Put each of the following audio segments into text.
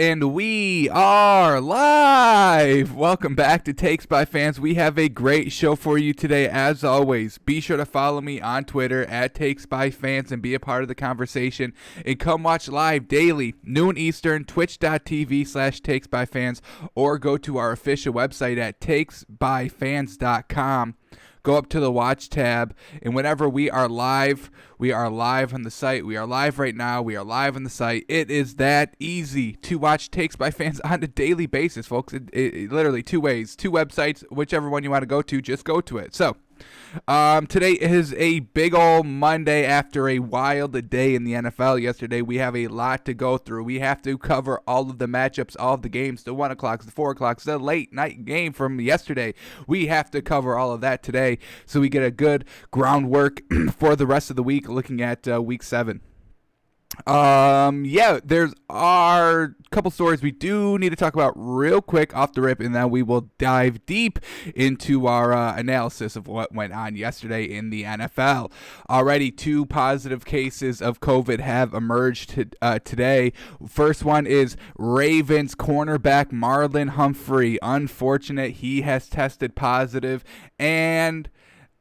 and we are live. Welcome back to Takes by Fans. We have a great show for you today, as always. Be sure to follow me on Twitter at Takes by Fans and be a part of the conversation. And come watch live daily, noon Eastern, twitch.tv/Takes by Fans, or go to our official website at takesbyfans.com. Go up to the watch tab, and whenever we are live on the site. We are live right now. We are live on the site. It is that easy to watch Takes by Fans on a daily basis, folks. It literally two ways, two websites, whichever one you want to go to, just go to it. So, today is a big old Monday after a wild day in the NFL yesterday. We have a lot to go through. We have to cover all of the matchups, all of the games, the 1 o'clocks, the 4 o'clocks, the late night game from yesterday. We have to cover all of that today so we get a good groundwork for the rest of the week, looking at week 7. There's our couple stories we do need to talk about real quick off the rip, and then we will dive deep into our analysis of what went on yesterday in the NFL. Already 2 positive cases of COVID have emerged today. First one is Ravens cornerback Marlon Humphrey. Unfortunate, he has tested positive, and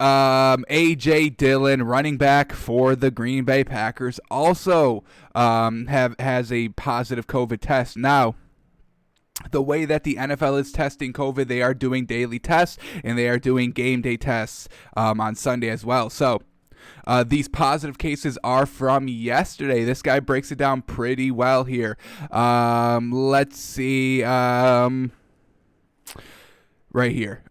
A.J. Dillon, running back for the Green Bay Packers, also has a positive COVID test. Now, the way that the NFL is testing COVID, they are doing daily tests, and they are doing game day tests on Sunday as well. So, these positive cases are from yesterday. This guy breaks it down pretty well here. Let's see. Right here.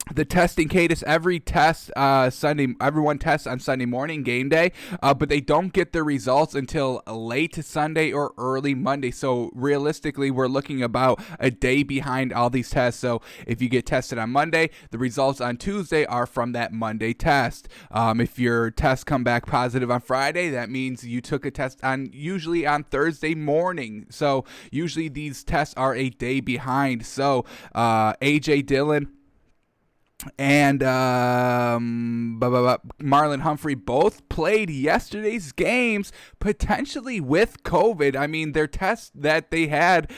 The testing cadence, everyone tests on Sunday morning, game day, but they don't get the results until late Sunday or early Monday. So realistically, we're looking about a day behind all these tests. So if you get tested on Monday, the results on Tuesday are from that Monday test. If your tests come back positive on Friday, that means you took a test usually on Thursday morning. So usually these tests are a day behind. So A.J. Dillon and Marlon Humphrey both played yesterday's games potentially with COVID. I mean, their tests that they had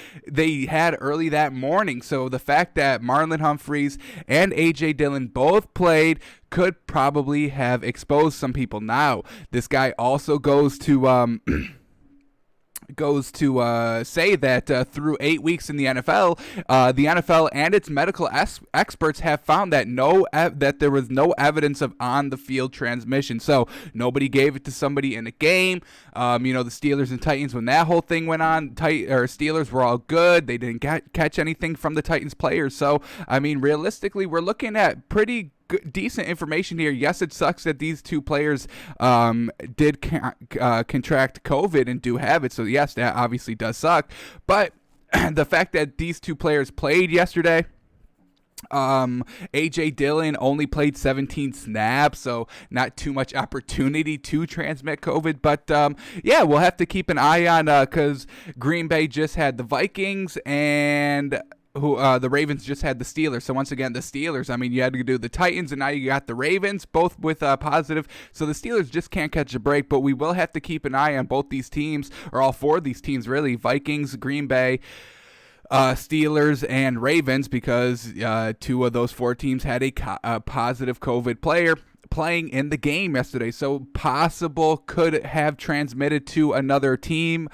early that morning. So the fact that Marlon Humphreys and A.J. Dillon both played could probably have exposed some people. Now, this guy also goes to say that through 8 weeks in the NFL and its medical experts have found that that there was no evidence of on-the-field transmission. So nobody gave it to somebody in a game. The Steelers and Titans, when that whole thing went on, Steelers were all good. They didn't catch anything from the Titans players. So, I mean, realistically, we're looking at pretty decent information here. Yes, it sucks that these 2 players did contract COVID and do have it. So yes, that obviously does suck. But the fact that these 2 players played yesterday, A.J. Dillon only played 17 snaps, so not too much opportunity to transmit COVID. But we'll have to keep an eye on because Green Bay just had the Vikings and the Ravens just had the Steelers. So once again, the Steelers, I mean, you had to do the Titans, and now you got the Ravens, both with positive. So the Steelers just can't catch a break, but we will have to keep an eye on both these teams, or all 4 of these teams, really, Vikings, Green Bay, Steelers, and Ravens, because 2 of those 4 teams had a positive COVID player playing in the game yesterday. So possible could have transmitted to another team,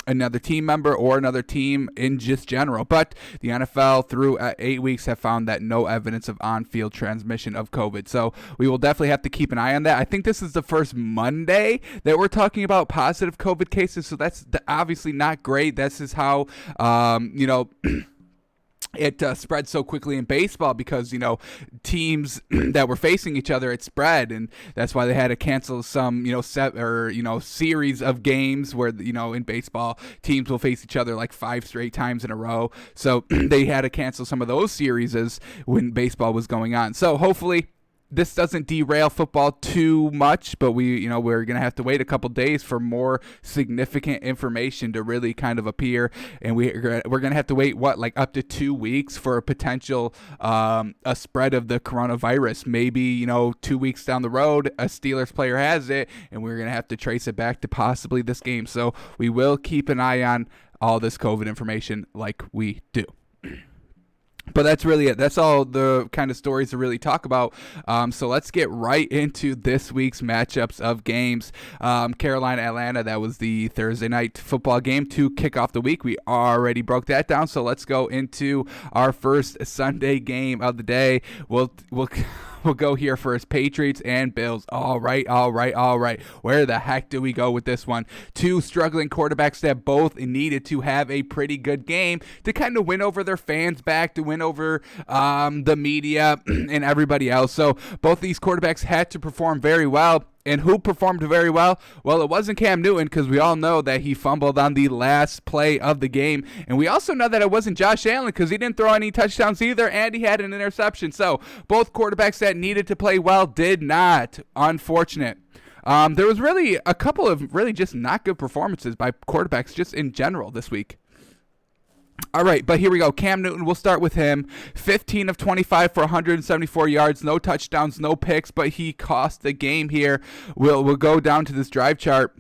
another team member, or another team in just general. But the NFL through 8 weeks have found that no evidence of on-field transmission of COVID. So we will definitely have to keep an eye on that. I think this is the first Monday that we're talking about positive COVID cases. So that's obviously not great. This is how, it spread so quickly in baseball because, teams that were facing each other, it spread, and that's why they had to cancel some, series of games where, in baseball, teams will face each other like 5 straight times in a row. So they had to cancel some of those series when baseball was going on. So hopefully this doesn't derail football too much, but we're going to have to wait a couple days for more significant information to really kind of appear, and we're going to have to wait like up to 2 weeks for a potential a spread of the coronavirus. Maybe 2 weeks down the road a Steelers player has it, and we're going to have to trace it back to possibly this game. So we will keep an eye on all this COVID information like we do. But that's really it. That's all the kind of stories to really talk about. So let's get right into this week's matchups of games. Carolina, Atlanta, that was the Thursday night football game to kick off the week. We already broke that down. So let's go into our first Sunday game of the day. We'll go here first. Patriots and Bills. All right. Where the heck do we go with this one? Two struggling quarterbacks that both needed to have a pretty good game to kind of win over their fans back, to win over the media and everybody else. So both these quarterbacks had to perform very well. And who performed very well? Well, it wasn't Cam Newton, because we all know that he fumbled on the last play of the game. And we also know that it wasn't Josh Allen, because he didn't throw any touchdowns either, and he had an interception. So both quarterbacks that needed to play well did not. Unfortunate. There was really a couple of really just not good performances by quarterbacks just in general this week. All right, but here we go. Cam Newton, we'll start with him. 15 of 25 for 174 yards, no touchdowns, no picks, but he cost the game here. We'll go down to this drive chart.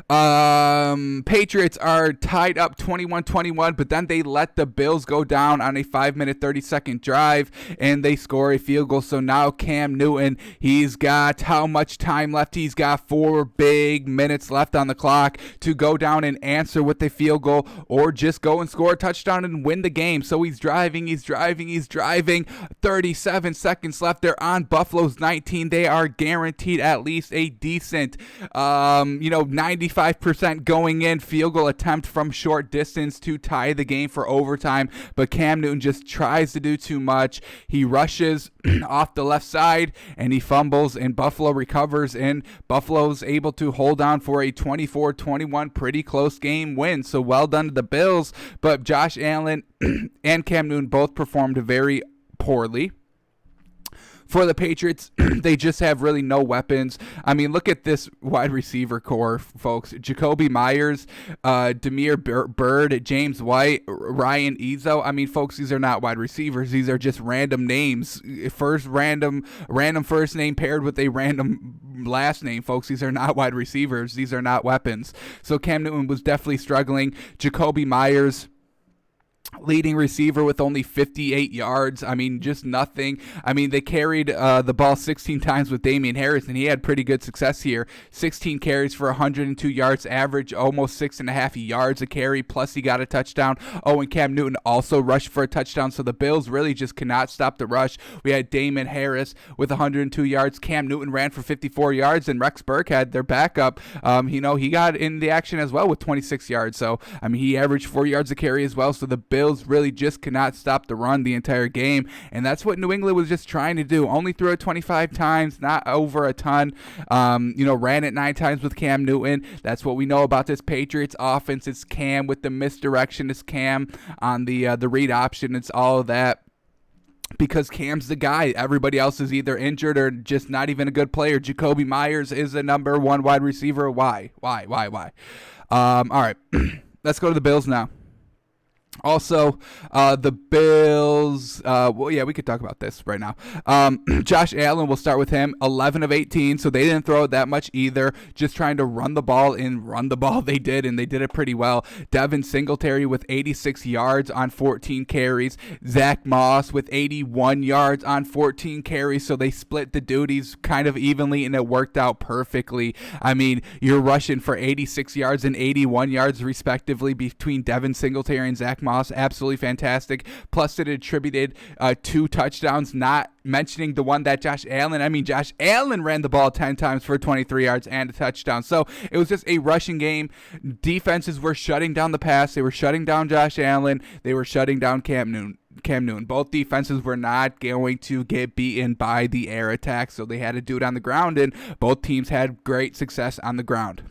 Patriots are tied up 21-21, but then they let the Bills go down on a 5-minute 30-second drive, and they score a field goal. So now Cam Newton, he's got how much time left? He's got 4 big minutes left on the clock to go down and answer with a field goal, or just go and score a touchdown and win the game. So he's driving. 37 seconds left. They're on Buffalo's 19. They are guaranteed at least a decent 95% going in field goal attempt from short distance to tie the game for overtime, but Cam Newton just tries to do too much. He rushes off the left side and he fumbles, and Buffalo recovers, and Buffalo's able to hold on for a 24-21 pretty close game win. So well done to the Bills, but Josh Allen and Cam Newton both performed very poorly. For the Patriots, they just have really no weapons. I mean, look at this wide receiver core, folks. Jakobi Meyers, Damiere Byrd, James White, Ryan Izzo. I mean, folks, these are not wide receivers. These are just random names. Random first name paired with a random last name, folks. These are not wide receivers. These are not weapons. So Cam Newton was definitely struggling. Jakobi Meyers, leading receiver with only 58 yards. I mean, just nothing. I mean, they carried the ball 16 times with Damian Harris, and he had pretty good success here. 16 carries for 102 yards, average almost 6.5 yards a carry, plus he got a touchdown. Oh, and Cam Newton also rushed for a touchdown, so the Bills really just cannot stop the rush. We had Damian Harris with 102 yards. Cam Newton ran for 54 yards, and Rex Burkhead, their backup, he got in the action as well with 26 yards. So, I mean, he averaged 4 yards a carry as well, so the Bills really just cannot stop the run the entire game, and that's what New England was just trying to do. Only threw it 25 times, not over a ton. Ran it 9 times with Cam Newton. That's what we know about this Patriots offense. It's Cam with the misdirection. It's Cam on the read option. It's all of that, because Cam's the guy. Everybody else is either injured or just not even a good player. Jakobi Meyers is the number 1 wide receiver. Why? All right, let's go to the Bills now. Also, the Bills, we could talk about this right now. Josh Allen, we'll start with him, 11 of 18, so they didn't throw it that much either, just trying to run the ball they did, and they did it pretty well. Devin Singletary with 86 yards on 14 carries. Zach Moss with 81 yards on 14 carries, so they split the duties kind of evenly, and it worked out perfectly. I mean, you're rushing for 86 yards and 81 yards respectively between Devin Singletary and Zach Moss. Absolutely fantastic. Plus, it attributed 2 touchdowns, not mentioning the one that Josh Allen ran the ball 10 times for 23 yards and a touchdown. So it was just a rushing game. Defenses were shutting down the pass. They were shutting down Josh Allen. They were shutting down Cam Newton. Both defenses were not going to get beaten by the air attack, so they had to do it on the ground, and both teams had great success on the ground.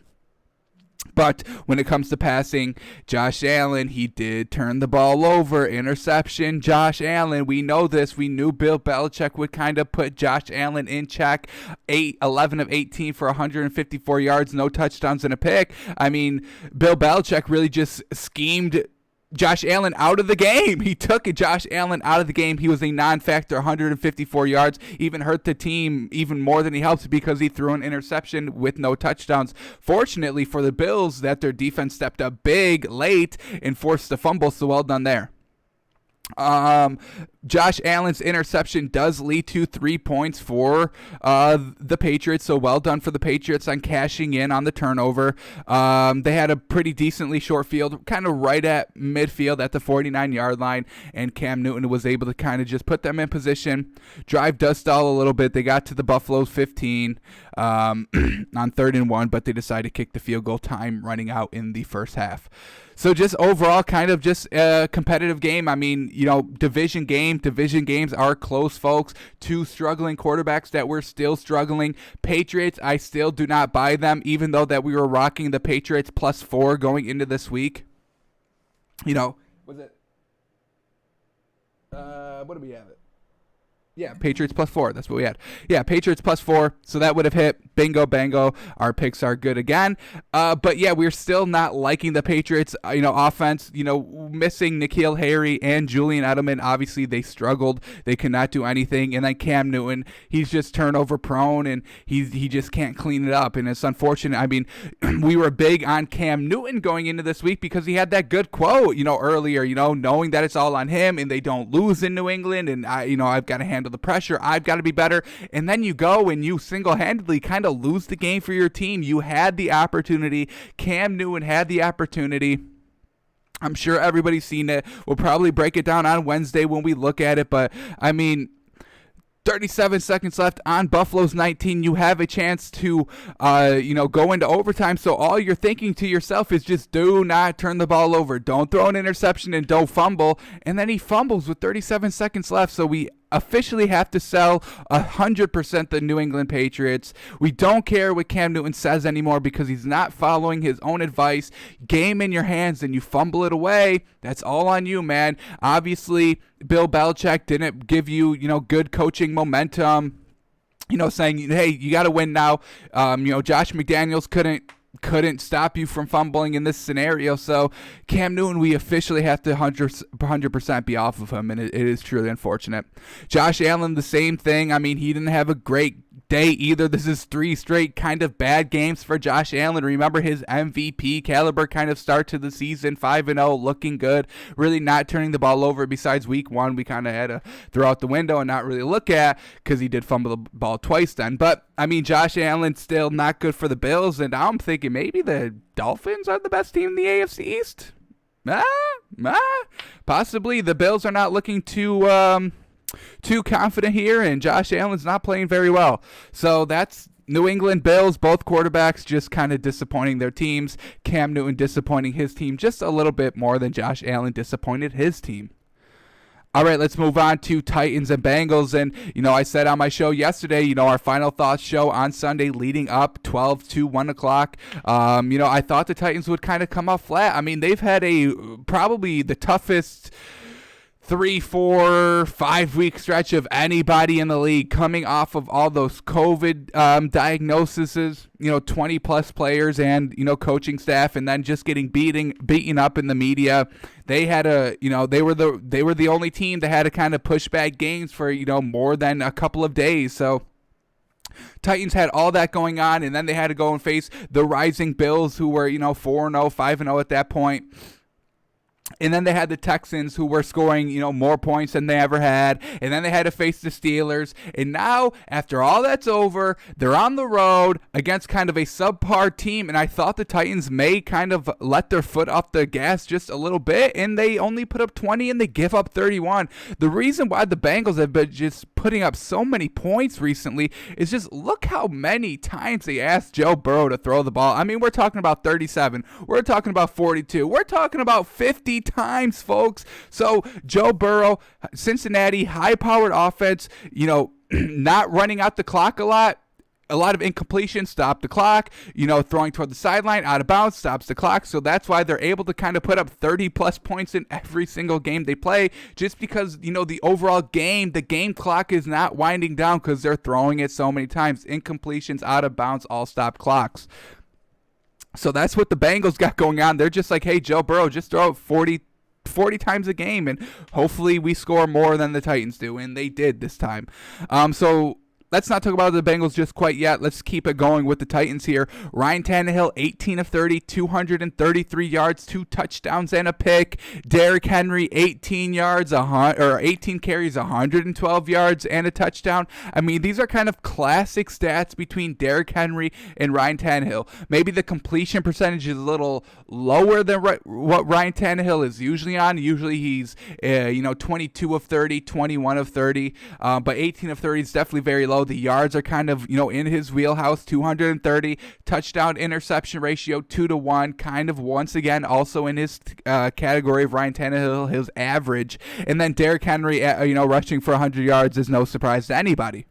But when it comes to passing, Josh Allen, he did turn the ball over. Interception, Josh Allen. We know this. We knew Bill Belichick would kind of put Josh Allen in check. 11 of 18 for 154 yards, no touchdowns and a pick. I mean, Bill Belichick really just schemed Josh Allen out of the game. He took Josh Allen out of the game. He was a non-factor, 154 yards, even hurt the team even more than he helped because he threw an interception with no touchdowns. Fortunately for the Bills, that their defense stepped up big late and forced the fumble, so well done there. Josh Allen's interception does lead to 3 points for the Patriots, so well done for the Patriots on cashing in on the turnover. They had a pretty decently short field, kind of right at midfield at the 49-yard line, and Cam Newton was able to kind of just put them in position. Drive does stall a little bit. They got to the Buffalo's 15 on 3rd and 1, but they decided to kick the field goal, time running out in the first half. So just overall, kind of just a competitive game. I mean, you know, division games are close, folks. Two struggling quarterbacks that were still struggling. Patriots, I still do not buy them, even though that we were rocking the Patriots +4 going into this week. You know, was it? What do we have it? Yeah, Patriots +4. That's what we had. Yeah, Patriots +4. So that would have hit. Bingo, bango. Our picks are good again. But yeah, we're still not liking the Patriots, offense. Missing N'Keal Harry and Julian Edelman. Obviously, they struggled. They could not do anything. And then Cam Newton, he's just turnover prone, and he just can't clean it up. And it's unfortunate. I mean, we were big on Cam Newton going into this week because he had that good quote, earlier, knowing that it's all on him and they don't lose in New England. And I've got to handle the pressure. I've got to be better. And then you go and you single-handedly kind of lose the game for your team. You had the opportunity. Cam Newton had the opportunity. I'm sure everybody's seen it. We'll probably break it down on Wednesday when we look at it. But, 37 seconds left on Buffalo's 19. You have a chance to, go into overtime. So all you're thinking to yourself is just do not turn the ball over. Don't throw an interception and don't fumble. And then he fumbles with 37 seconds left. So we officially have to sell 100% the New England Patriots. We don't care what Cam Newton says anymore because he's not following his own advice. Game in your hands and you fumble it away. That's all on you, man. Obviously, Bill Belichick didn't give you, good coaching momentum, saying, hey, you got to win now. Josh McDaniels couldn't stop you from fumbling in this scenario. So Cam Newton, we officially have to 100% be off of him, and it is truly unfortunate. Josh Allen, the same thing. He didn't have a great day either. This is 3 straight kind of bad games for Josh Allen. Remember his MVP caliber kind of start to the season, 5-0, looking good, really not turning the ball over. Besides week 1, we kind of had to throw out the window and not really look at because he did fumble the ball twice then. But Josh Allen still not good for the Bills, and now I'm thinking maybe the Dolphins are the best team in the AFC East. Possibly. The Bills are not looking too confident here, and Josh Allen's not playing very well. So that's New England Bills, both quarterbacks just kind of disappointing their teams. Cam Newton disappointing his team just a little bit more than Josh Allen disappointed his team. All right, let's move on to Titans and Bengals. And, I said on my show yesterday, our final thoughts show on Sunday leading up 12 to 1 o'clock. I thought the Titans would kind of come off flat. They've had probably the toughest 3, 4, 5 week stretch of anybody in the league, coming off of all those COVID diagnoses, 20 plus players and, coaching staff, and then just getting beaten up in the media. They had they were the only team that had to kind of push back games for, more than a couple of days. So Titans had all that going on, and then they had to go and face the rising Bills, who were, 4-0, 5-0 at that point. And then they had the Texans, who were scoring, more points than they ever had. And then they had to face the Steelers. And now, after all that's over, they're on the road against kind of a subpar team. And I thought the Titans may kind of let their foot off the gas just a little bit. And they only put up 20 and they give up 31. The reason why the Bengals have been just putting up so many points recently is just look how many times they asked Joe Burrow to throw the ball. We're talking about 37. We're talking about 42. We're talking about 50 times, folks. So Joe Burrow, Cincinnati, high-powered offense, not running out the clock a lot. a lot of incompletion, stop the clock, throwing toward the sideline, out of bounds, stops the clock. So that's why they're able to kind of put up 30 plus points in every single game they play, just because, the overall game, the game clock is not winding down because they're throwing it so many times. Incompletions, out of bounds, all stop clocks. So that's what the Bengals got going on. They're just like, hey, Joe Burrow, just throw it 40 times a game, and hopefully we score more than the Titans do, and they did this time. So let's not talk about the Bengals just quite yet. Let's keep it going with the Titans here. Ryan Tannehill, 18 of 30, 233 yards, 2 touchdowns and a pick. Derrick Henry, 18 carries, 112 yards and a touchdown. I mean, these are kind of classic stats between Derrick Henry and Ryan Tannehill. Maybe the completion percentage is a little lower than what Ryan Tannehill is usually on. Usually he's 22 of 30, 21 of 30, but 18 of 30 is definitely very low. The yards are kind of, in his wheelhouse, 230. Touchdown interception ratio, 2-1. Kind of, once again, also in his category of Ryan Tannehill, his average. And then Derrick Henry, rushing for 100 yards is no surprise to anybody.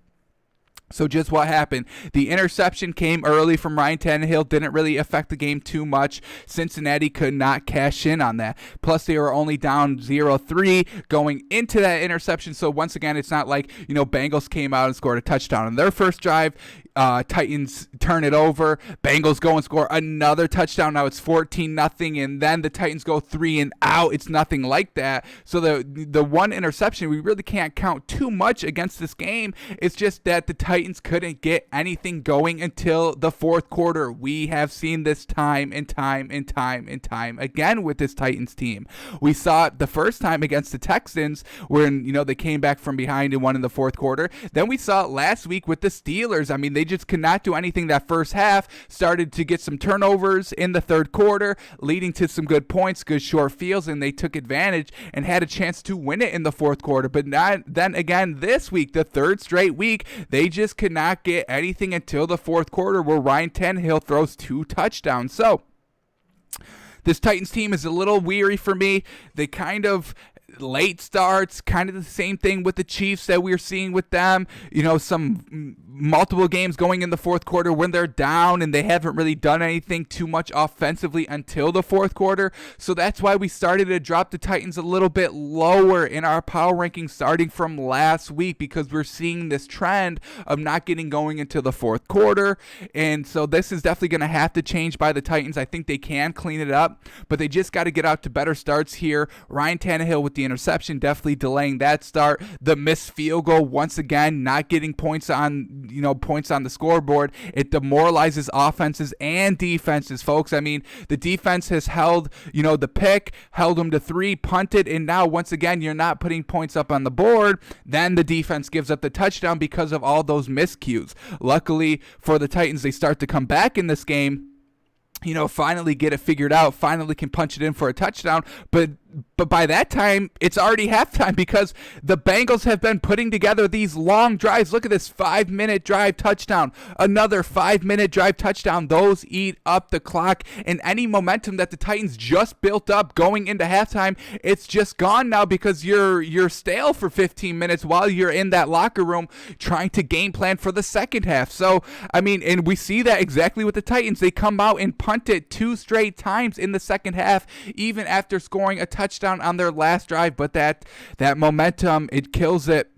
So just what happened? The interception came early from Ryan Tannehill, didn't really affect the game too much. Cincinnati could not cash in on that. Plus, they were only down 0-3 going into that interception. So once again, it's not like, Bengals came out and scored a touchdown on their first drive. Titans turn it over. Bengals go and score another touchdown. Now it's 14-0, and then the Titans go 3 and out. It's nothing like that. So the one interception, we really can't count too much against this game. It's just that the Titans couldn't get anything going until the fourth quarter. We have seen this time and time and time and time again with this Titans team. We saw it the first time against the Texans when, they came back from behind and won in the fourth quarter. Then we saw it last week with the Steelers. I mean, they just could not do anything that first half, started to get some turnovers in the third quarter, leading to some good points, good short fields, and they took advantage and had a chance to win it in the fourth quarter. But then again, this week, the third straight week, they just could not get anything until the fourth quarter where Ryan Tannehill throws 2 touchdowns. So this Titans team is a little weary for me. They kind of late starts, kind of the same thing with the Chiefs that we're seeing with them. Some multiple games going in the fourth quarter when they're down and they haven't really done anything too much offensively until the fourth quarter. So that's why we started to drop the Titans a little bit lower in our power rankings starting from last week, because we're seeing this trend of not getting going into the fourth quarter. And so this is definitely going to have to change by the Titans. I think they can clean it up, but they just got to get out to better starts here. Ryan Tannehill with the interception definitely delaying that start. The missed field goal, once again, not getting points on the scoreboard. It demoralizes offenses and defenses, folks. I mean, the defense has held the pick, held them to 3, punted, and now once again you're not putting points up on the board. Then the defense gives up the touchdown because of all those miscues. Luckily for the Titans, they start to come back in this game, finally get it figured out, finally can punch it in for a touchdown. But by that time, it's already halftime, because the Bengals have been putting together these long drives. Look at this 5-minute drive touchdown, another 5-minute drive touchdown. Those eat up the clock, and any momentum that the Titans just built up going into halftime, it's just gone now, because you're stale for 15 minutes while you're in that locker room trying to game plan for the second half. So, I mean, and we see that exactly with the Titans. They come out and punt it 2 straight times in the second half, even after scoring a touchdown on their last drive. But that momentum, it kills it,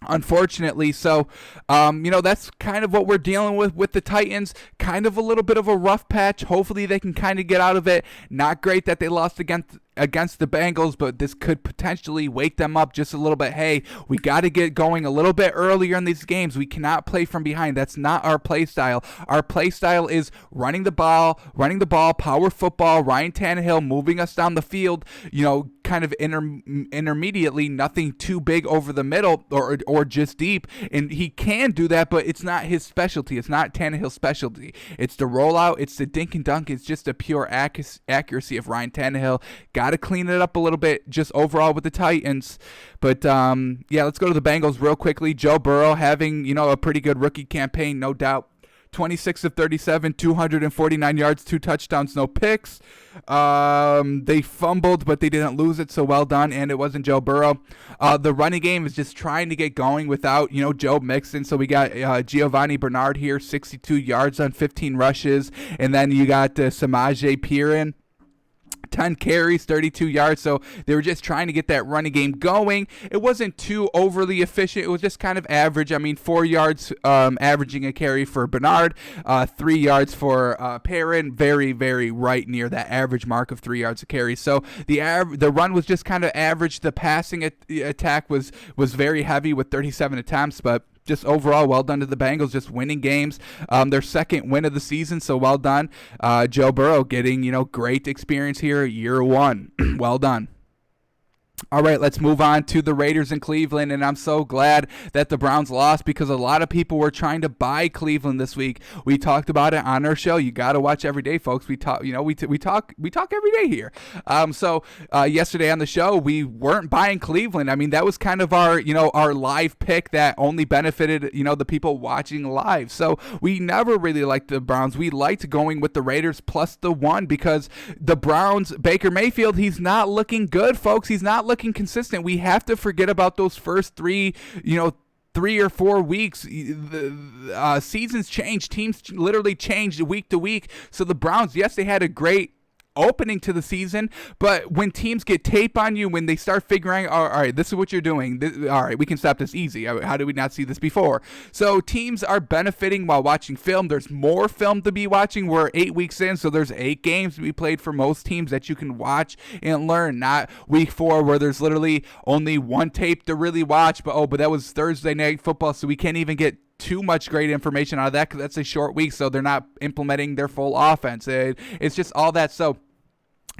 unfortunately. So that's kind of what we're dealing with the Titans. Kind of a little bit of a rough patch. Hopefully they can kind of get out of it. Not great that they lost against the Bengals, but this could potentially wake them up just a little bit. Hey, we got to get going a little bit earlier in these games. We cannot play from behind. That's not our play style. Our play style is running the ball, power football, Ryan Tannehill moving us down the field, kind of intermediately, nothing too big over the middle or just deep. And he can do that, but it's not his specialty. It's not Tannehill's specialty. It's the rollout. It's the dink and dunk. It's just a pure accuracy of Ryan Tannehill. Got to clean it up a little bit just overall with the Titans. But, let's go to the Bengals real quickly. Joe Burrow having, a pretty good rookie campaign, no doubt. 26 of 37, 249 yards, 2 touchdowns, no picks. They fumbled, but they didn't lose it, so well done, and it wasn't Joe Burrow. The running game is just trying to get going without, Joe Mixon, so we got Giovanni Bernard here, 62 yards on 15 rushes, and then you got Samaje Perine, 10 carries, 32 yards. So they were just trying to get that running game going. It wasn't too overly efficient. It was just kind of average. 4 yards averaging a carry for Bernard, 3 yards for Perine. Very, very right near that average mark of 3 yards a carry. So the run was just kind of average. The passing attack was very heavy with 37 attempts, but just overall, well done to the Bengals, just winning games. Their second win of the season, so well done. Joe Burrow getting, great experience here, year one. Well done. All right, let's move on to the Raiders in Cleveland, and I'm so glad that the Browns lost because a lot of people were trying to buy Cleveland this week. We talked about it on our show. You got to watch every day, folks. We talk, we talk every day here. So yesterday on the show, we weren't buying Cleveland. That was kind of our, our live pick that only benefited, the people watching live. So we never really liked the Browns. We liked going with the Raiders plus the 1 because the Browns, Baker Mayfield, he's not looking good, folks. He's not looking consistent. We have to forget about those first 3 or 4 weeks. The seasons change. Teams literally changed week to week. So the Browns, yes, they had a great opening to the season, but when teams get tape on you, when they start figuring out, all right, this is what you're doing, all right, we can stop this easy. How did we not see this before? So teams are benefiting while watching film. There's more film to be watching. We're 8 weeks in, so there's 8 games to be played for most teams that you can watch and learn, not week 4 where there's literally only one tape to really watch, but that was Thursday Night Football, so we can't even get too much great information out of that because that's a short week, so they're not implementing their full offense. It's just all that. So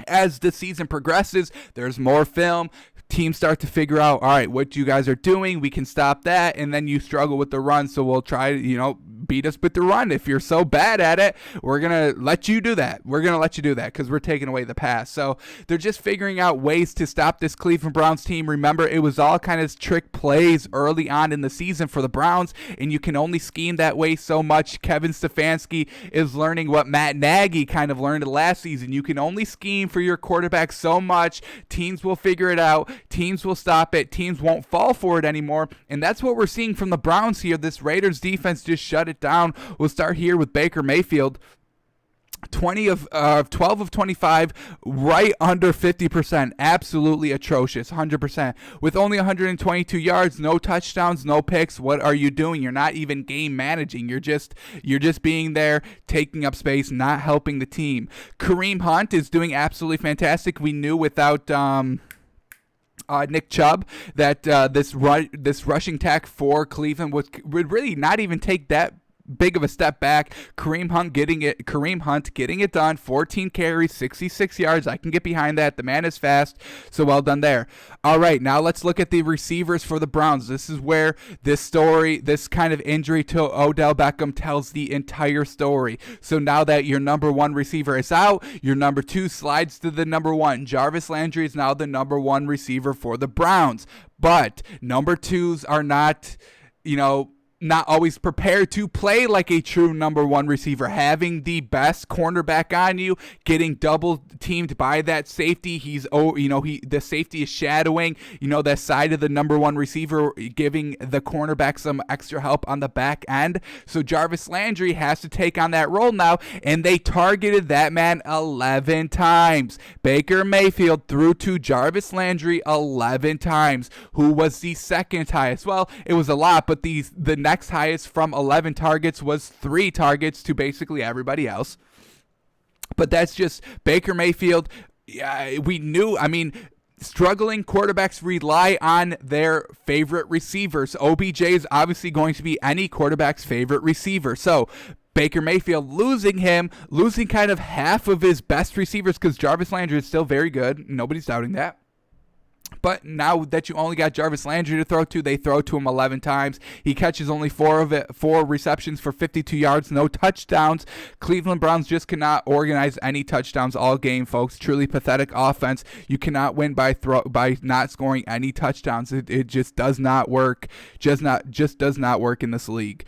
as the season progresses, there's more film. Teams start to figure out, all right, what you guys are doing, we can stop that, and then you struggle with the run, so we'll try to, beat us with the run. If you're so bad at it, we're going to let you do that. We're going to let you do that because we're taking away the pass. So they're just figuring out ways to stop this Cleveland Browns team. Remember, it was all kind of trick plays early on in the season for the Browns, and you can only scheme that way so much. Kevin Stefanski is learning what Matt Nagy kind of learned last season. You can only scheme for your quarterback so much. Teams will figure it out. Teams will stop it. Teams won't fall for it anymore. And that's what we're seeing from the Browns here. This Raiders defense just shut it down. We'll start here with Baker Mayfield. 12 of 25, right under 50%, absolutely atrocious, 100%, with only 122 yards, no touchdowns, no picks. What are you doing? You're not even game managing. You're just being there, taking up space, not helping the team. Kareem Hunt is doing absolutely fantastic. We knew without Nick Chubb that this rushing attack for Cleveland would really not even take that big of a step back. Kareem Hunt getting it done. 14 carries, 66 yards. I can get behind that. The man is fast, so well done there. All right, now let's look at the receivers for the Browns. This is where this kind of injury to Odell Beckham tells the entire story. So now that your number 1 receiver is out, your number 2 slides to the number 1. Jarvis Landry is now the number 1 receiver for the Browns. But number 2s are not always prepared to play like a true number 1 receiver. Having the best cornerback on you, getting double teamed by that safety, the safety is shadowing, that side of the number 1 receiver, giving the cornerback some extra help on the back end. So Jarvis Landry has to take on that role now, and they targeted that man 11 times. Baker Mayfield threw to Jarvis Landry 11 times. Who was the second highest? Well, it was a lot, but the next highest from 11 targets was 3 targets to basically everybody else. But that's just Baker Mayfield. We knew, struggling quarterbacks rely on their favorite receivers. OBJ is obviously going to be any quarterback's favorite receiver. So Baker Mayfield losing kind of half of his best receivers, because Jarvis Landry is still very good. Nobody's doubting that. But now that you only got Jarvis Landry to throw to, they throw to him 11 times. He catches only 4 receptions for 52 yards, no touchdowns. Cleveland Browns just cannot organize any touchdowns all game, folks. Truly pathetic offense. You cannot win by not scoring any touchdowns. It just does not work. Just does not work in this league.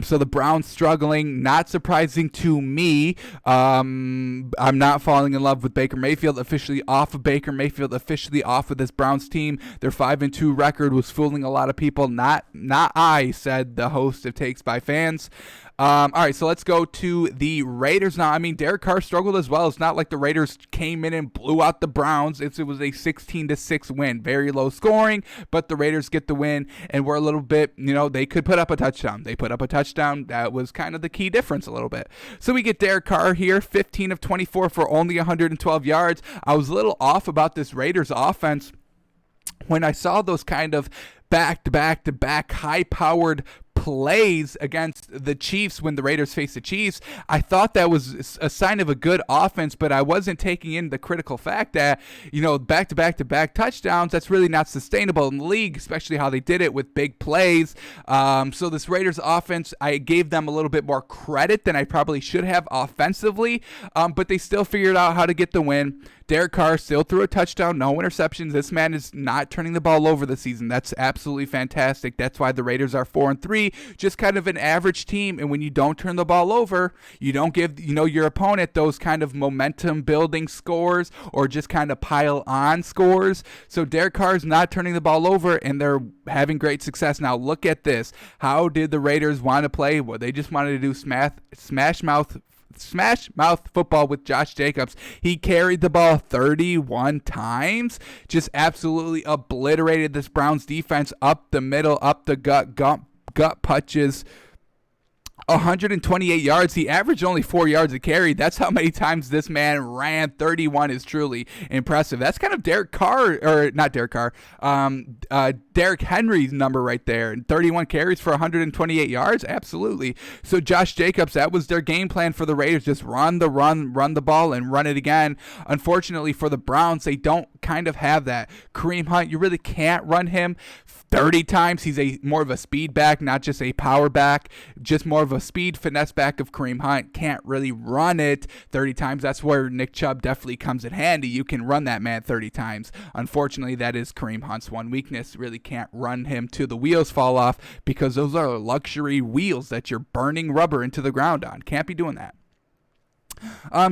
So the Browns struggling, not surprising to me. I'm not falling in love with Baker Mayfield. Officially off of Baker Mayfield. Officially off of this Browns team. Their 5-2 record was fooling a lot of people. Not I, said the host of Takes by Fans. All right, so let's go to the Raiders now. I mean, Derek Carr struggled as well. It's not like the Raiders came in and blew out the Browns. It was a 16-6 win. Very low scoring, but the Raiders get the win, and we're a little bit, they could put up a touchdown. They put up a touchdown. That was kind of the key difference a little bit. So we get Derek Carr here, 15 of 24 for only 112 yards. I was a little off about this Raiders offense when I saw those kind of back-to-back high-powered plays against the Chiefs when the Raiders faced the Chiefs. I thought that was a sign of a good offense, but I wasn't taking in the critical fact that, back-to-back touchdowns, that's really not sustainable in the league, especially how they did it with big plays. So this Raiders offense, I gave them a little bit more credit than I probably should have offensively, but they still figured out how to get the win. Derek Carr still threw a touchdown, no interceptions. This man is not turning the ball over this season. That's absolutely fantastic. That's why the Raiders are 4-3, just kind of an average team. And when you don't turn the ball over, you don't give your opponent those kind of momentum building scores or just kind of pile on scores. So Derek Carr is not turning the ball over, and they're having great success. Now look at this. How did the Raiders want to play? Well, they just wanted to do smash mouth football with Josh Jacobs. He carried the ball 31 times, just absolutely obliterated this Browns defense up the middle, up the gut punches. 128 yards. He averaged only 4 yards a carry. That's how many times this man ran. 31 is truly impressive. That's kind of Derek Henry's number right there. And 31 carries for 128 yards. Absolutely. So Josh Jacobs, that was their game plan for the Raiders. Just run the ball and run it again. Unfortunately for the Browns, they don't kind of have that. Kareem Hunt, you really can't run him 30 times. He's more of a speed back, not just a power back, just more of a speed finesse back of Kareem Hunt. Can't really run it 30 times. That's where Nick Chubb definitely comes in handy. You can run that man 30 times. Unfortunately, that is Kareem Hunt's one weakness. Really can't run him till the wheels fall off, because those are luxury wheels that you're burning rubber into the ground on. Can't be doing that.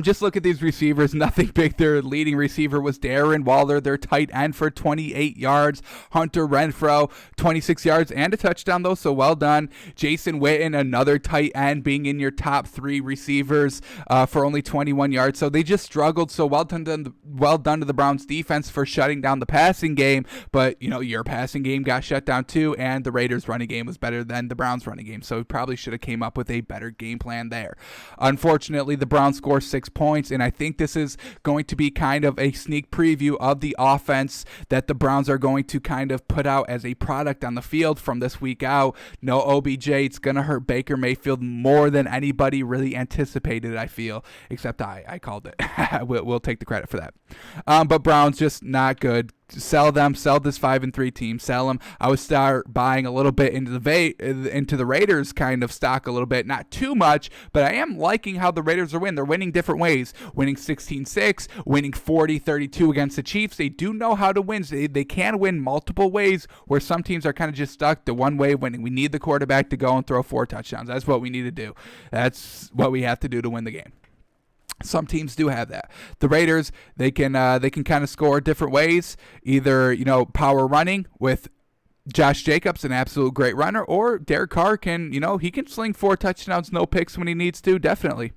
Just look at these receivers. Nothing big. Their leading receiver was Darren Waller, their tight end, for 28 yards. Hunter Renfrow, 26 yards and a touchdown, though, so well done. Jason Witten, another tight end, being in your top 3 receivers for only 21 yards. So they just struggled. So well done to the Browns defense for shutting down the passing game. But, your passing game got shut down too, and the Raiders running game was better than the Browns running game. So probably should have came up with a better game plan there. Unfortunately, the Browns score 6 points, and I think this is going to be kind of a sneak preview of the offense that the Browns are going to kind of put out as a product on the field from this week out. No OBJ. It's going to hurt Baker Mayfield more than anybody really anticipated, I feel, except I called it. We'll take the credit for that. But Browns just not good. Sell this 5-3 team. Sell them. I would start buying a little bit into the Raiders kind of stock a little bit, not too much, but I am liking how the Raiders are winning. They're winning different ways. Winning 16-6, winning 40-32 against the Chiefs. They do know how to win. They can win multiple ways, where some teams are kind of just stuck to one way winning. We need the quarterback to go and throw 4 touchdowns. That's what we need to do. That's what we have to do to win the game. Some teams do have that. The Raiders, they can kind of score different ways. Either, power running with Josh Jacobs, an absolute great runner, or Derek Carr can, he can sling 4 touchdowns, no picks when he needs to, definitely.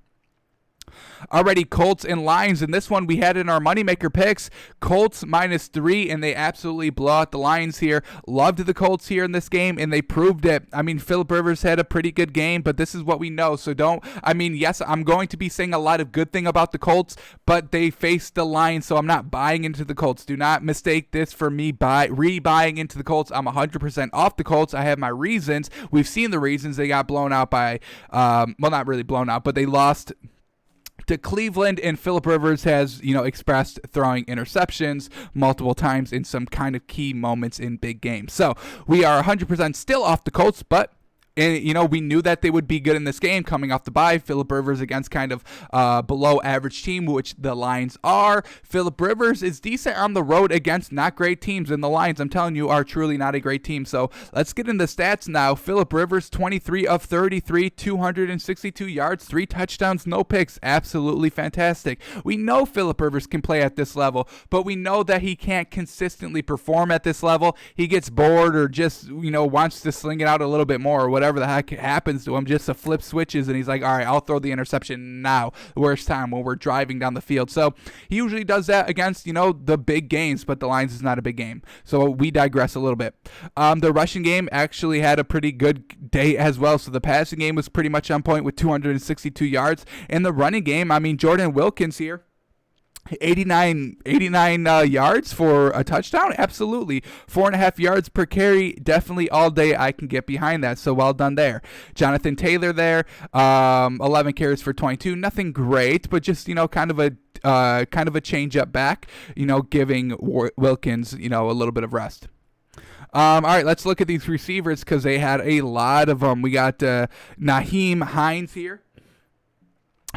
Already Colts and Lions. In this one, we had in our moneymaker picks, Colts -3, and they absolutely blow out the Lions here. Loved the Colts here in this game, and they proved it. I mean, Phillip Rivers had a pretty good game, but this is what we know. So yes, I'm going to be saying a lot of good thing about the Colts, but they faced the Lions, so I'm not buying into the Colts. Do not mistake this for me rebuying into the Colts. I'm 100% off the Colts. I have my reasons. We've seen the reasons. They got blown out by, not really blown out, but they lost to Cleveland, and Phillip Rivers has, expressed throwing interceptions multiple times in some kind of key moments in big games. So we are 100% still off the Colts, but we knew that they would be good in this game coming off the bye. Phillip Rivers against kind of below average team, which the Lions are. Phillip Rivers is decent on the road against not great teams, and the Lions, I'm telling you, are truly not a great team. So let's get into stats now. Phillip Rivers, 23 of 33, 262 yards, 3 touchdowns, no picks. Absolutely fantastic. We know Phillip Rivers can play at this level, but we know that he can't consistently perform at this level. He gets bored or just, wants to sling it out a little bit more or whatever the heck happens to him, just to flip switches, and he's like, all right, I'll throw the interception now, the worst time when we're driving down the field. So he usually does that against, the big games, but the Lions is not a big game. So we digress a little bit. The rushing game actually had a pretty good day as well. So the passing game was pretty much on point with 262 yards. And the running game, Jordan Wilkins here, 89 yards for a touchdown. Absolutely. 4.5 yards per carry. Definitely all day I can get behind that. So well done there. Jonathan Taylor there, 11 carries for 22. Nothing great, but just, kind of a change up back, giving Wilkins, a little bit of rest. All right, let's look at these receivers because they had a lot of them. We got Nyheim Hines here,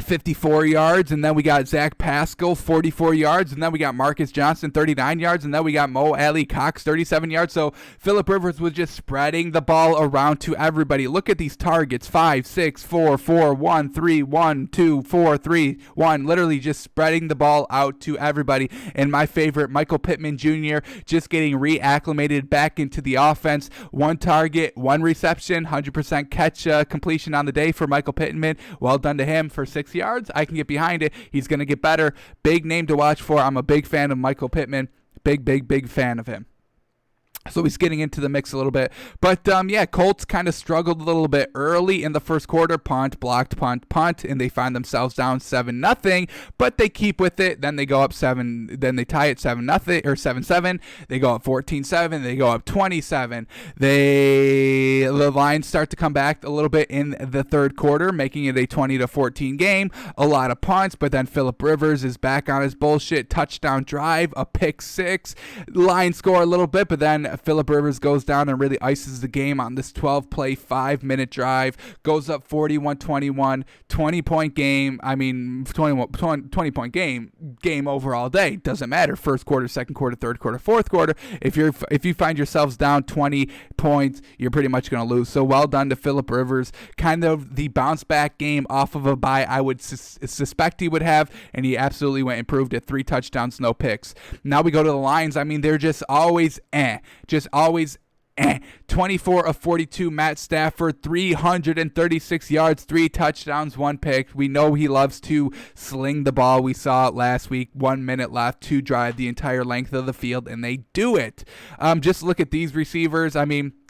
54 yards, and then we got Zach Pascal, 44 yards, and then we got Marcus Johnson, 39 yards, and then we got Mo Ali Cox, 37 yards. So Phillip Rivers was just spreading the ball around to everybody. Look at these targets: 5, 6, 4, 4, 1, 3, 1, 2, 4, 3, 1. Literally just spreading the ball out to everybody. And my favorite, Michael Pittman Jr., just getting reacclimated back into the offense. 1 target, 1 reception, 100% catch completion on the day for Michael Pittman. Well done to him for 6 yards. I can get behind it. He's going to get better. Big name to watch for. I'm a big fan of Michael Pittman. Big fan of him. So he's getting into the mix a little bit. But, Colts kind of struggled a little bit early in the first quarter. Punt, blocked, punt, and they find themselves down 7-0. But they keep with it. Then they go up 7. Then they tie it 7-0 or 7-7. They go up 14-7. They go up 27. The Lions start to come back a little bit in the third quarter, making it a 20-14 game. A lot of punts, but then Phillip Rivers is back on his bullshit. Touchdown drive, a pick 6. Lions score a little bit, but then Phillip Rivers goes down and really ices the game on this 12-play, 5-minute drive. Goes up 41-21, 20-point game. 20-point game over all day. Doesn't matter. First quarter, second quarter, third quarter, fourth quarter. If you find yourselves down 20 points, you're pretty much going to lose. So well done to Phillip Rivers. Kind of the bounce back game off of a bye I would suspect he would have, and he absolutely went and proved it. 3 touchdowns, no picks. Now we go to the Lions. They're just always Just always 24 of 42, Matt Stafford, 336 yards, 3 touchdowns, 1 pick. We know he loves to sling the ball. We saw it last week. 1 minute left to drive the entire length of the field, and they do it. Just look at these receivers.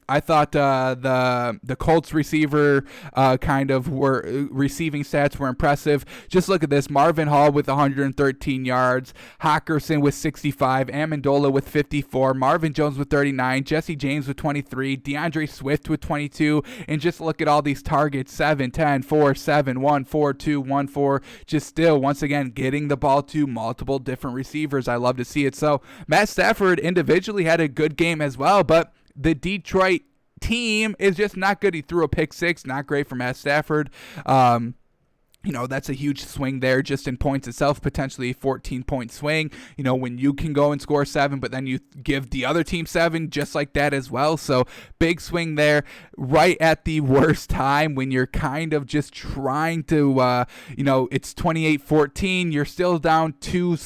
I thought the Colts receiver receiving stats were impressive. Just look at this. Marvin Hall with 113 yards. Hockenson with 65. Amendola with 54. Marvin Jones with 39. Jesse James with 23. DeAndre Swift with 22. And just look at all these targets. 7, 10, 4, 7, 1, 4, 2, 1, 4. Just still, once again, getting the ball to multiple different receivers. I love to see it. So Matt Stafford individually had a good game as well, but the Detroit team is just not good. He threw a pick 6, not great for Matt Stafford. That's a huge swing there just in points itself, potentially a 14-point swing. When you can go and score 7, but then you give the other team 7 just like that as well. So big swing there right at the worst time when you're kind of just trying to, it's 28-14. You're still down two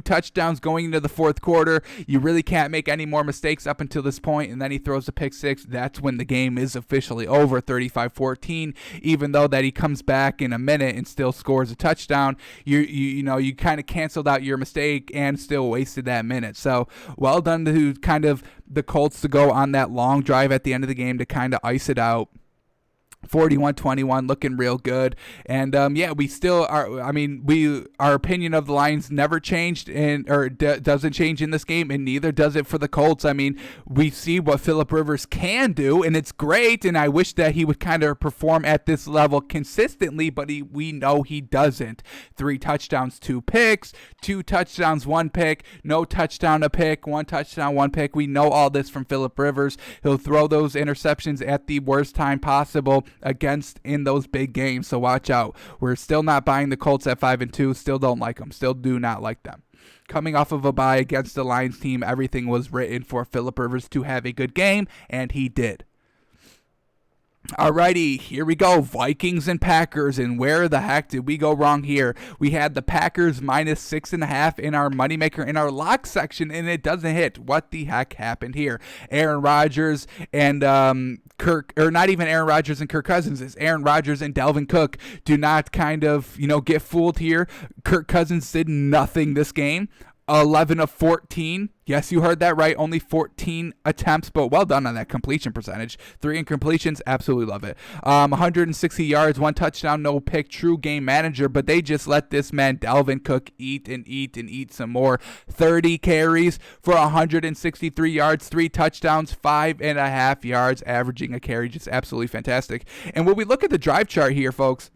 touchdowns going into the fourth quarter. You really can't make any more mistakes up until this point, and then he throws a pick 6. That's when the game is officially over, 35-14. Even though that he comes back in a minute and still scores a touchdown, you kind of canceled out your mistake and still wasted that minute. So well done to kind of the Colts to go on that long drive at the end of the game to kind of ice it out. 41-21, looking real good. And yeah, we still are. I mean, our opinion of the Lions never changed, doesn't change in this game, and neither does it for the Colts. I mean, we see what Phillip Rivers can do, and it's great. And I wish that he would kind of perform at this level consistently, but we know he doesn't. 3 touchdowns, 2 picks, 2 touchdowns, 1 pick, no touchdown, a pick, 1 touchdown, 1 pick. We know all this from Phillip Rivers. He'll throw those interceptions at the worst time possible against in those big games, so watch out. We're still not buying the Colts at 5-2. Still don't like them. Still do not like them. Coming off of a bye against the Lions team, everything was written for Phillip Rivers to have a good game, and he did. Alrighty, here we go. Vikings and Packers, and where the heck did we go wrong here? We had the Packers minus 6.5 in our moneymaker in our lock section, and it doesn't hit. What the heck happened here? Aaron Rodgers and not even Aaron Rodgers and Kirk Cousins. It's Aaron Rodgers and Dalvin Cook. Do not kind of, get fooled here. Kirk Cousins did nothing this game. 11 of 14. Yes, you heard that right. Only 14 attempts, but well done on that completion percentage. 3 incompletions. Absolutely love it. 160 yards, 1 touchdown, no pick. True game manager, but they just let this man, Dalvin Cook, eat and eat and eat some more. 30 carries for 163 yards, 3 touchdowns, 5.5 yards, averaging a carry. Just absolutely fantastic. And when we look at the drive chart here, folks,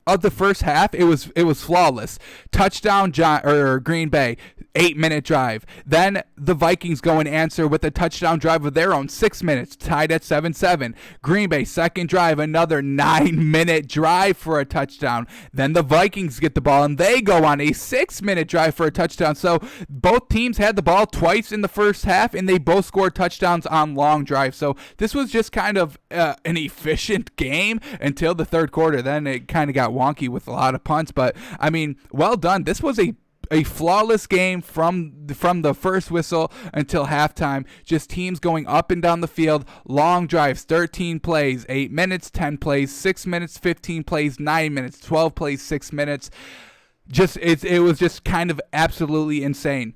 of the first half, it was flawless. Touchdown, Green Bay, 8-minute drive. Then the Vikings go and answer with a touchdown drive of their own, 6 minutes, tied at 7-7. Green Bay, second drive, another 9-minute drive for a touchdown. Then the Vikings get the ball, and they go on a 6-minute drive for a touchdown. So both teams had the ball twice in the first half, and they both scored touchdowns on long drives. So this was just kind of an efficient game until the third quarter. Then it kind of got wonky with a lot of punts, but I mean, well done. This was a flawless game from the first whistle until halftime. Just teams going up and down the field, long drives, 13 plays, 8 minutes, 10 plays, 6 minutes, 15 plays, 9 minutes, 12 plays, 6 minutes. It was just kind of absolutely insane.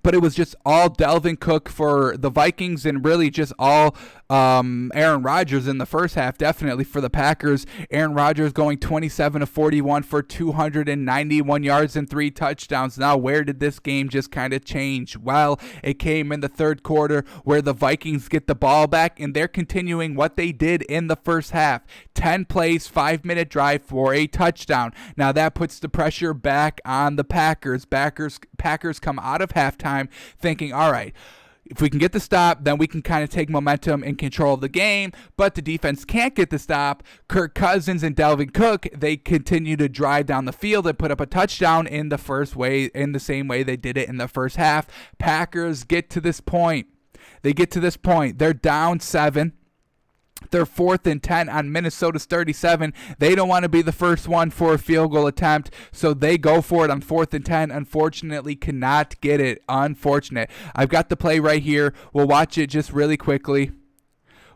But it was just all Dalvin Cook for the Vikings, and really just all Aaron Rodgers in the first half, definitely for the Packers. Aaron Rodgers going 27 of 41 for 291 yards and 3 touchdowns. Now, where did this game just kind of change? Well, it came in the third quarter where the Vikings get the ball back, and they're continuing what they did in the first half. 10 plays, 5-minute drive for a touchdown. Now, that puts the pressure back on the Packers. Packers come out of halftime thinking, all right, if we can get the stop, then we can kind of take momentum and control of the game. But the defense can't get the stop. Kirk Cousins and Dalvin Cook, they continue to drive down the field and put up a touchdown in the same way they did it in the first half. Packers get to this point. They're down 7. They're 4th and 10 on Minnesota's 37. They don't want to be the first one for a field goal attempt, so they go for it on 4th and 10. Unfortunately, cannot get it. Unfortunate. I've got the play right here. We'll watch it just really quickly.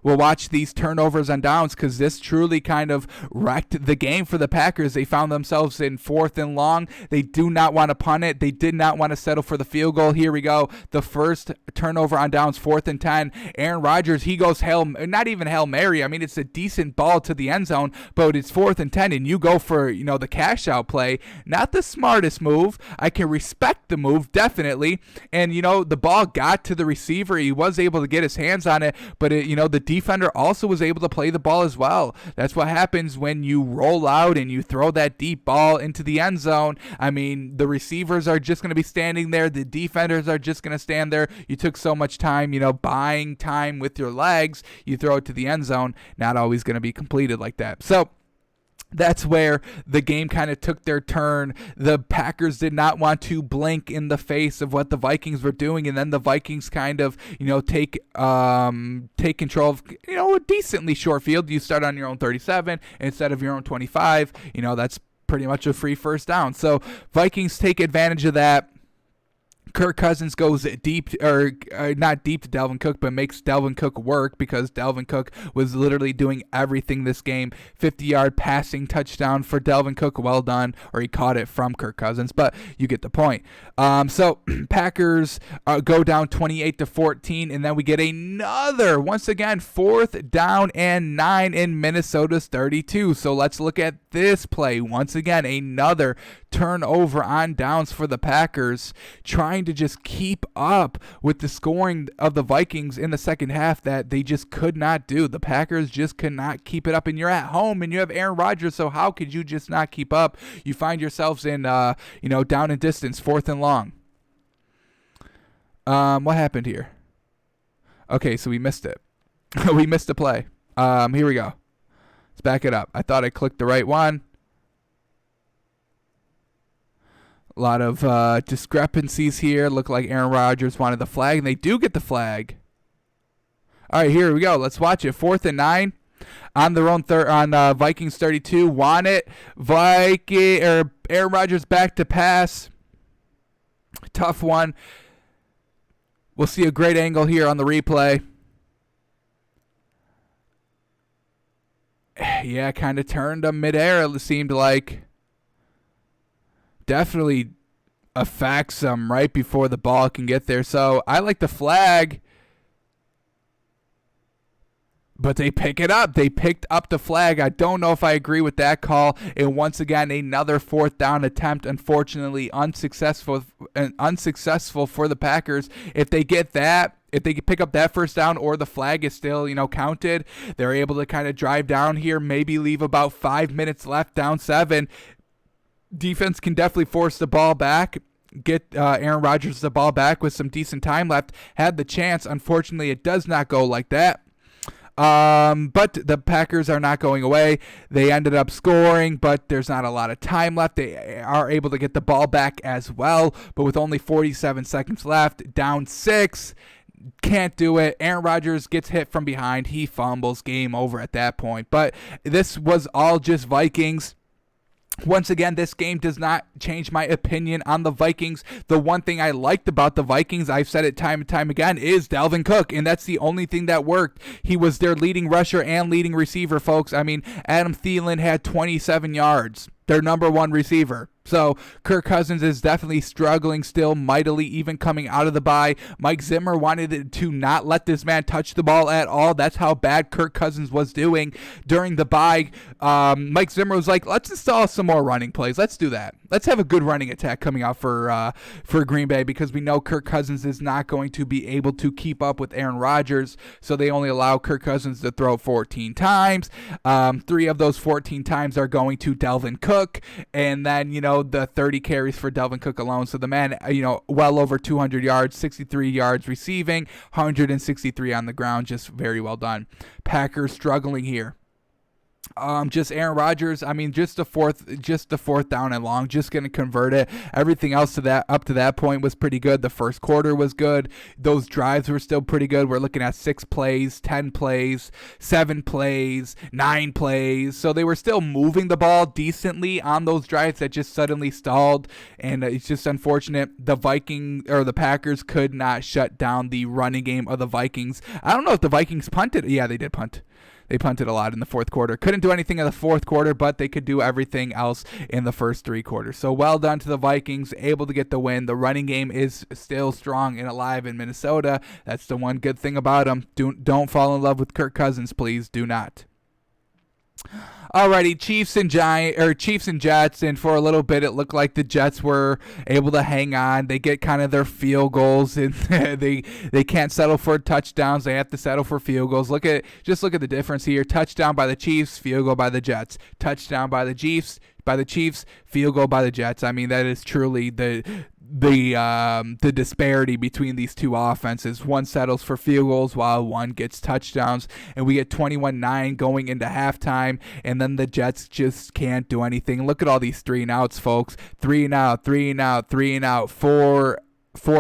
We'll watch these turnovers on downs because this truly kind of wrecked the game for the Packers. They found themselves in 4th and long. They do not want to punt it. They did not want to settle for the field goal. Here we go. The first turnover on downs, 4th and 10. Aaron Rodgers, he goes not even Hail Mary. I mean, it's a decent ball to the end zone, but it's 4th and 10, and you go for, the cash out play. Not the smartest move. I can respect the move, definitely. And, the ball got to the receiver. He was able to get his hands on it, but, the defender also was able to play the ball as well. That's what happens when you roll out and you throw that deep ball into the end zone. I mean, the receivers are just going to be standing there. The defenders are just going to stand there. You took so much time, buying time with your legs. You throw it to the end zone. Not always going to be completed like that. So that's where the game kind of took their turn. The Packers did not want to blink in the face of what the Vikings were doing, and then the Vikings kind of, take control of, a decently short field. You start on your own 37 instead of your own 25. That's pretty much a free first down. So Vikings take advantage of that. Kirk Cousins goes deep, or not deep to Dalvin Cook, but makes Dalvin Cook work because Dalvin Cook was literally doing everything this game. 50-yard passing touchdown for Dalvin Cook. Well done. Or he caught it from Kirk Cousins, but you get the point. So Packers go down 28-14, and then we get another, once again, 4th down and 9 in Minnesota's 32. So let's look at this play. Once again, another turnover on downs for the Packers, trying to just keep up with the scoring of the Vikings in the second half that they just could not do. The Packers just could not keep it up, and you're at home and you have Aaron Rodgers, so how could you just not keep up? You find yourselves in down and distance, 4th and long. What happened here? Okay, so we missed it. We missed the play. Here we go. Let's back it up. I thought I clicked the right one. A lot of discrepancies here. Look like Aaron Rodgers wanted the flag, and they do get the flag. All right, here we go. Let's watch it. 4th and 9 on their own on Vikings 32. Want it. Aaron Rodgers back to pass. Tough one. We'll see a great angle here on the replay. Yeah, kind of turned him midair, it seemed like. Definitely affects them right before the ball can get there. So I like the flag, but they pick it up. They picked up the flag. I don't know if I agree with that call. And once again, another 4th down attempt, unfortunately unsuccessful for the Packers. If they get that, if they pick up that 1st down, or the flag is still, counted, they're able to kind of drive down here, maybe leave about 5 minutes left, down 7. Defense can definitely force the ball back, get Aaron Rodgers the ball back with some decent time left. Had the chance. Unfortunately, it does not go like that. But the Packers are not going away. They ended up scoring, but there's not a lot of time left. They are able to get the ball back as well, but with only 47 seconds left, down 6. Can't do it. Aaron Rodgers gets hit from behind. He fumbles. Game over at that point. But this was all just Vikings. Once again, this game does not change my opinion on the Vikings. The one thing I liked about the Vikings, I've said it time and time again, is Dalvin Cook, and that's the only thing that worked. He was their leading rusher and leading receiver, folks. I mean, Adam Thielen had 27 yards, their number 1 receiver. So Kirk Cousins is definitely struggling still mightily, even coming out of the bye. Mike Zimmer wanted to not let this man touch the ball at all. That's how bad Kirk Cousins was doing during the bye. Mike Zimmer was like, let's install some more running plays. Let's do that. Let's have a good running attack coming out for Green Bay, because we know Kirk Cousins is not going to be able to keep up with Aaron Rodgers. So they only allow Kirk Cousins to throw 14 times. 3 of those 14 times are going to Dalvin Cook. And then, the 30 carries for Dalvin Cook alone. So the man, well over 200 yards, 63 yards receiving, 163 on the ground. Just very well done. Packers struggling here. Just Aaron Rodgers. I mean, just the fourth down and long, just going to convert it. Everything else up to that point was pretty good. The first quarter was good. Those drives were still pretty good. We're looking at 6 plays, 10 plays, 7 plays, 9 plays. So they were still moving the ball decently on those drives that just suddenly stalled. And it's just unfortunate. The Packers could not shut down the running game of the Vikings. I don't know if the Vikings punted. Yeah, they did punt. They punted a lot in the fourth quarter. Couldn't do anything in the fourth quarter, but they could do everything else in the first 3 quarters. So well done to the Vikings, able to get the win. The running game is still strong and alive in Minnesota. That's the one good thing about them. Don't fall in love with Kirk Cousins, please. Do not. Alrighty, Chiefs and Jets, and for a little bit it looked like the Jets were able to hang on. They get kind of their field goals, and they can't settle for touchdowns. They have to settle for field goals. Look at the difference here. Touchdown by the Chiefs, field goal by the Jets. Touchdown by the Chiefs, field goal by the Jets. I mean, that is truly the disparity between these two offenses. One settles for field goals while one gets touchdowns, and we get 21-9 going into halftime, and then the Jets just can't do anything. Look at all these 3-and-outs, folks. 3-and-out, 3-and-out, 3-and-out, 4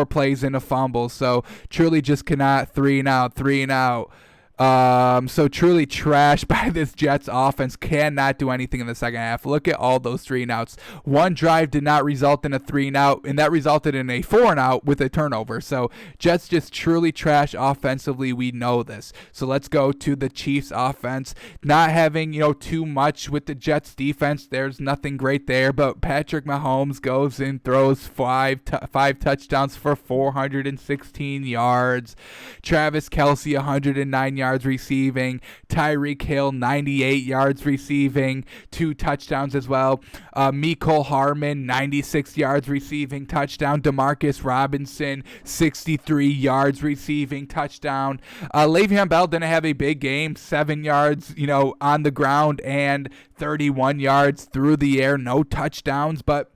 plays and a fumble. So truly just cannot 3-and-out, 3-and-out. So truly trash by this Jets offense. Cannot do anything in the second half. Look at all those 3-and-outs. One drive did not result in a 3-and-out, and that resulted in a 4-and-out with a turnover. So Jets just truly trash offensively. We know this. So let's go to the Chiefs offense. Not having, too much with the Jets defense. There's nothing great there, but Patrick Mahomes goes and throws five touchdowns for 416 yards. Travis Kelce, 109 yards receiving. Tyreek Hill, 98 yards receiving. 2 touchdowns as well. Mecole Hardman, 96 yards receiving. Touchdown. Demarcus Robinson, 63 yards receiving. Touchdown. Le'Veon Bell didn't have a big game. 7 yards, on the ground and 31 yards through the air. No touchdowns, but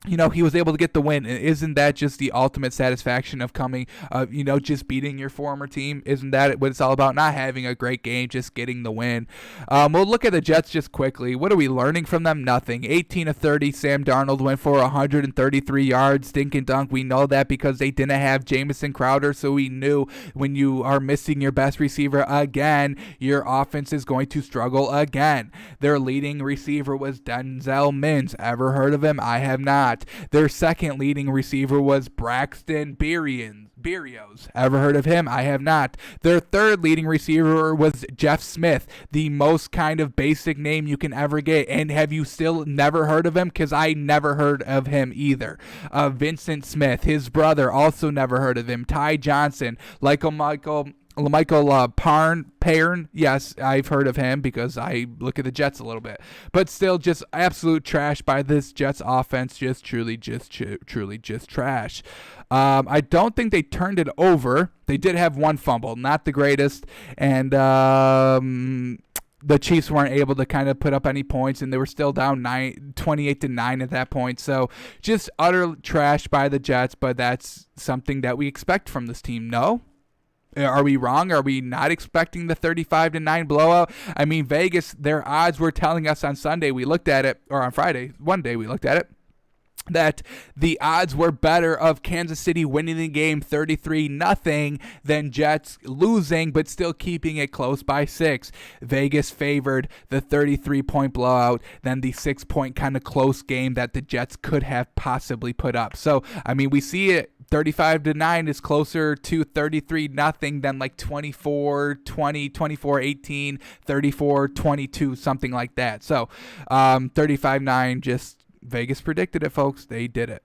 he was able to get the win. And isn't that just the ultimate satisfaction of coming, just beating your former team? Isn't that what it's all about? Not having a great game, just getting the win. We'll look at the Jets just quickly. What are we learning from them? Nothing. 18 of 30. Sam Darnold went for 133 yards. Dink and dunk. We know that because they didn't have Jamison Crowder, so we knew when you are missing your best receiver again, your offense is going to struggle again. Their leading receiver was Denzel Mims. Ever heard of him? I have not. Their second leading receiver was Braxton Berrios. Ever heard of him? I have not. Their third leading receiver was Jeff Smith, the most kind of basic name you can ever get. And have you still never heard of him? Because I never heard of him either. Vincent Smith, his brother, also never heard of him. Ty Johnson, LaMichael Parn, yes, I've heard of him because I look at the Jets a little bit. But still, just absolute trash by this Jets offense. Just truly trash. I don't think they turned it over. They did have one fumble, not the greatest. And the Chiefs weren't able to kind of put up any points, and they were still down 28-9 at that point. So just utter trash by the Jets, but that's something that we expect from this team, no? Are we wrong? Are we not expecting the 35-9 blowout? I mean, Vegas, their odds were telling us on Sunday, we looked at it, or on Friday, one day we looked at it, that the odds were better of Kansas City winning the game 33-0 than Jets losing, but still keeping it close by 6. Vegas favored the 33-point blowout than the 6-point kind of close game that the Jets could have possibly put up. So, I mean, we see it. 35-9 is closer to 33-0 than like 24-20, 24-18, 34-22, something like that. So 35-9, just Vegas predicted it, folks. They did it.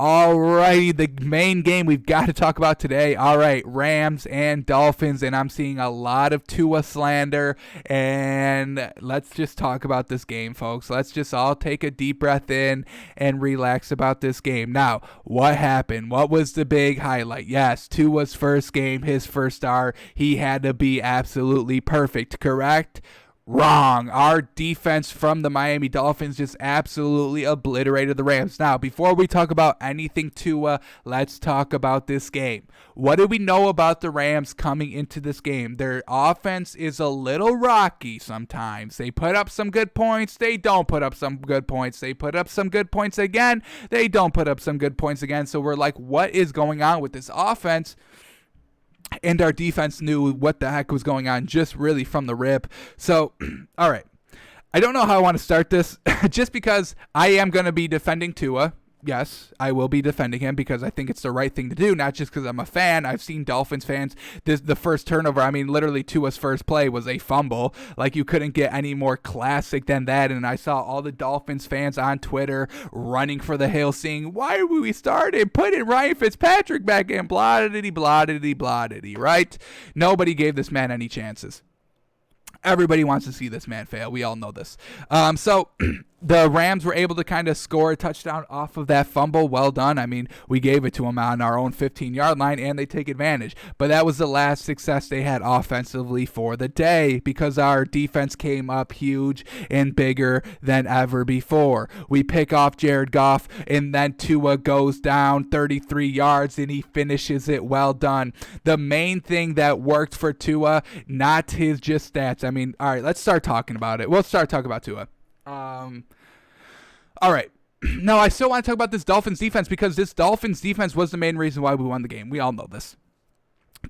Alrighty, the main game we've got to talk about today. All right, Rams and Dolphins, and I'm seeing a lot of Tua slander, and let's just talk about this game, folks. Let's just all take a deep breath in and relax about this game. Now, what happened? What was the big highlight? Yes, Tua's first game, his first star. He had to be absolutely perfect, correct? Wrong. Our defense from the Miami Dolphins just absolutely obliterated the Rams. Now, before we talk about anything Tua, let's talk about this game. What do we know about the Rams coming into this game? Their offense is a little rocky sometimes. They put up some good points. They don't put up some good points. They put up some good points again. They don't put up some good points again. So we're like, what is going on with this offense? And our defense knew what the heck was going on just really from the rip. So, all right. I don't know how I want to start this just because I am going to be defending Tua. Yes, I will be defending him because I think it's the right thing to do, not just because I'm a fan. I've seen Dolphins fans, the first turnover, I mean, literally Tua's first play was a fumble. Like, you couldn't get any more classic than that. And I saw all the Dolphins fans on Twitter running for the hills saying, why are we starting? Putting Ryan Fitzpatrick back in, blah-diddy, right? Nobody gave this man any chances. Everybody wants to see this man fail. We all know this. So the Rams were able to kind of score a touchdown off of that fumble. Well done. I mean, we gave it to them on our own 15-yard line, and they take advantage. But that was the last success they had offensively for the day because our defense came up huge and bigger than ever before. We pick off Jared Goff, and then Tua goes down 33 yards, and he finishes it. Well done. The main thing that worked for Tua, not his just stats. I mean, all right, let's start talking about it. We'll start talking about Tua. All right. No, I still want to talk about this Dolphins defense because this Dolphins defense was the main reason why we won the game. We all know this.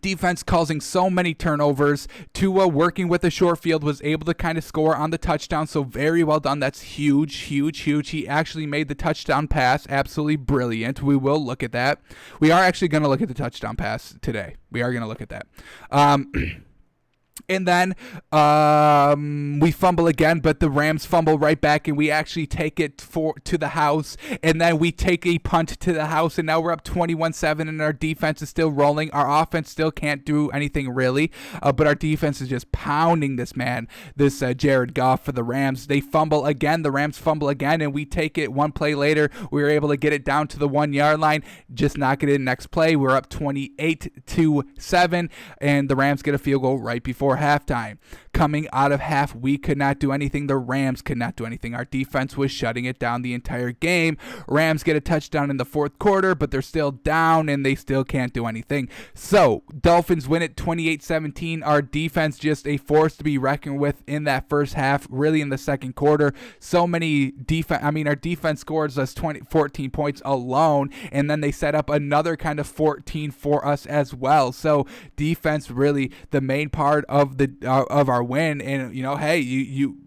defense causing so many turnovers. Tua, working with the short field, was able to kind of score on the touchdown, so very well done. That's huge, huge, huge. He actually made the touchdown pass. Absolutely brilliant. We will look at that. We are actually going to look at the touchdown pass today. We are going to look at that. And then we fumble again, but the Rams fumble right back, and we actually take it to the house. And then we take a punt to the house, and now we're up 21-7, and our defense is still rolling. Our offense still can't do anything really, but our defense is just pounding this Jared Goff for the Rams. They fumble again. The Rams fumble again, and we take it one play later. We were able to get it down to the 1 yard line, just knock it in next play. We're up 28-7, and the Rams get a field goal right before halftime. Coming out of half, we could not do anything. The Rams could not do anything. Our defense was shutting it down the entire game. Rams get a touchdown in the fourth quarter, but they're still down and they still can't do anything. So Dolphins win it 28-17. Our defense just a force to be reckoned with in that first half, really in the second quarter. So many our defense scores us 14 points alone, and then they set up another kind of 14 for us as well. So defense really the main part of our win. And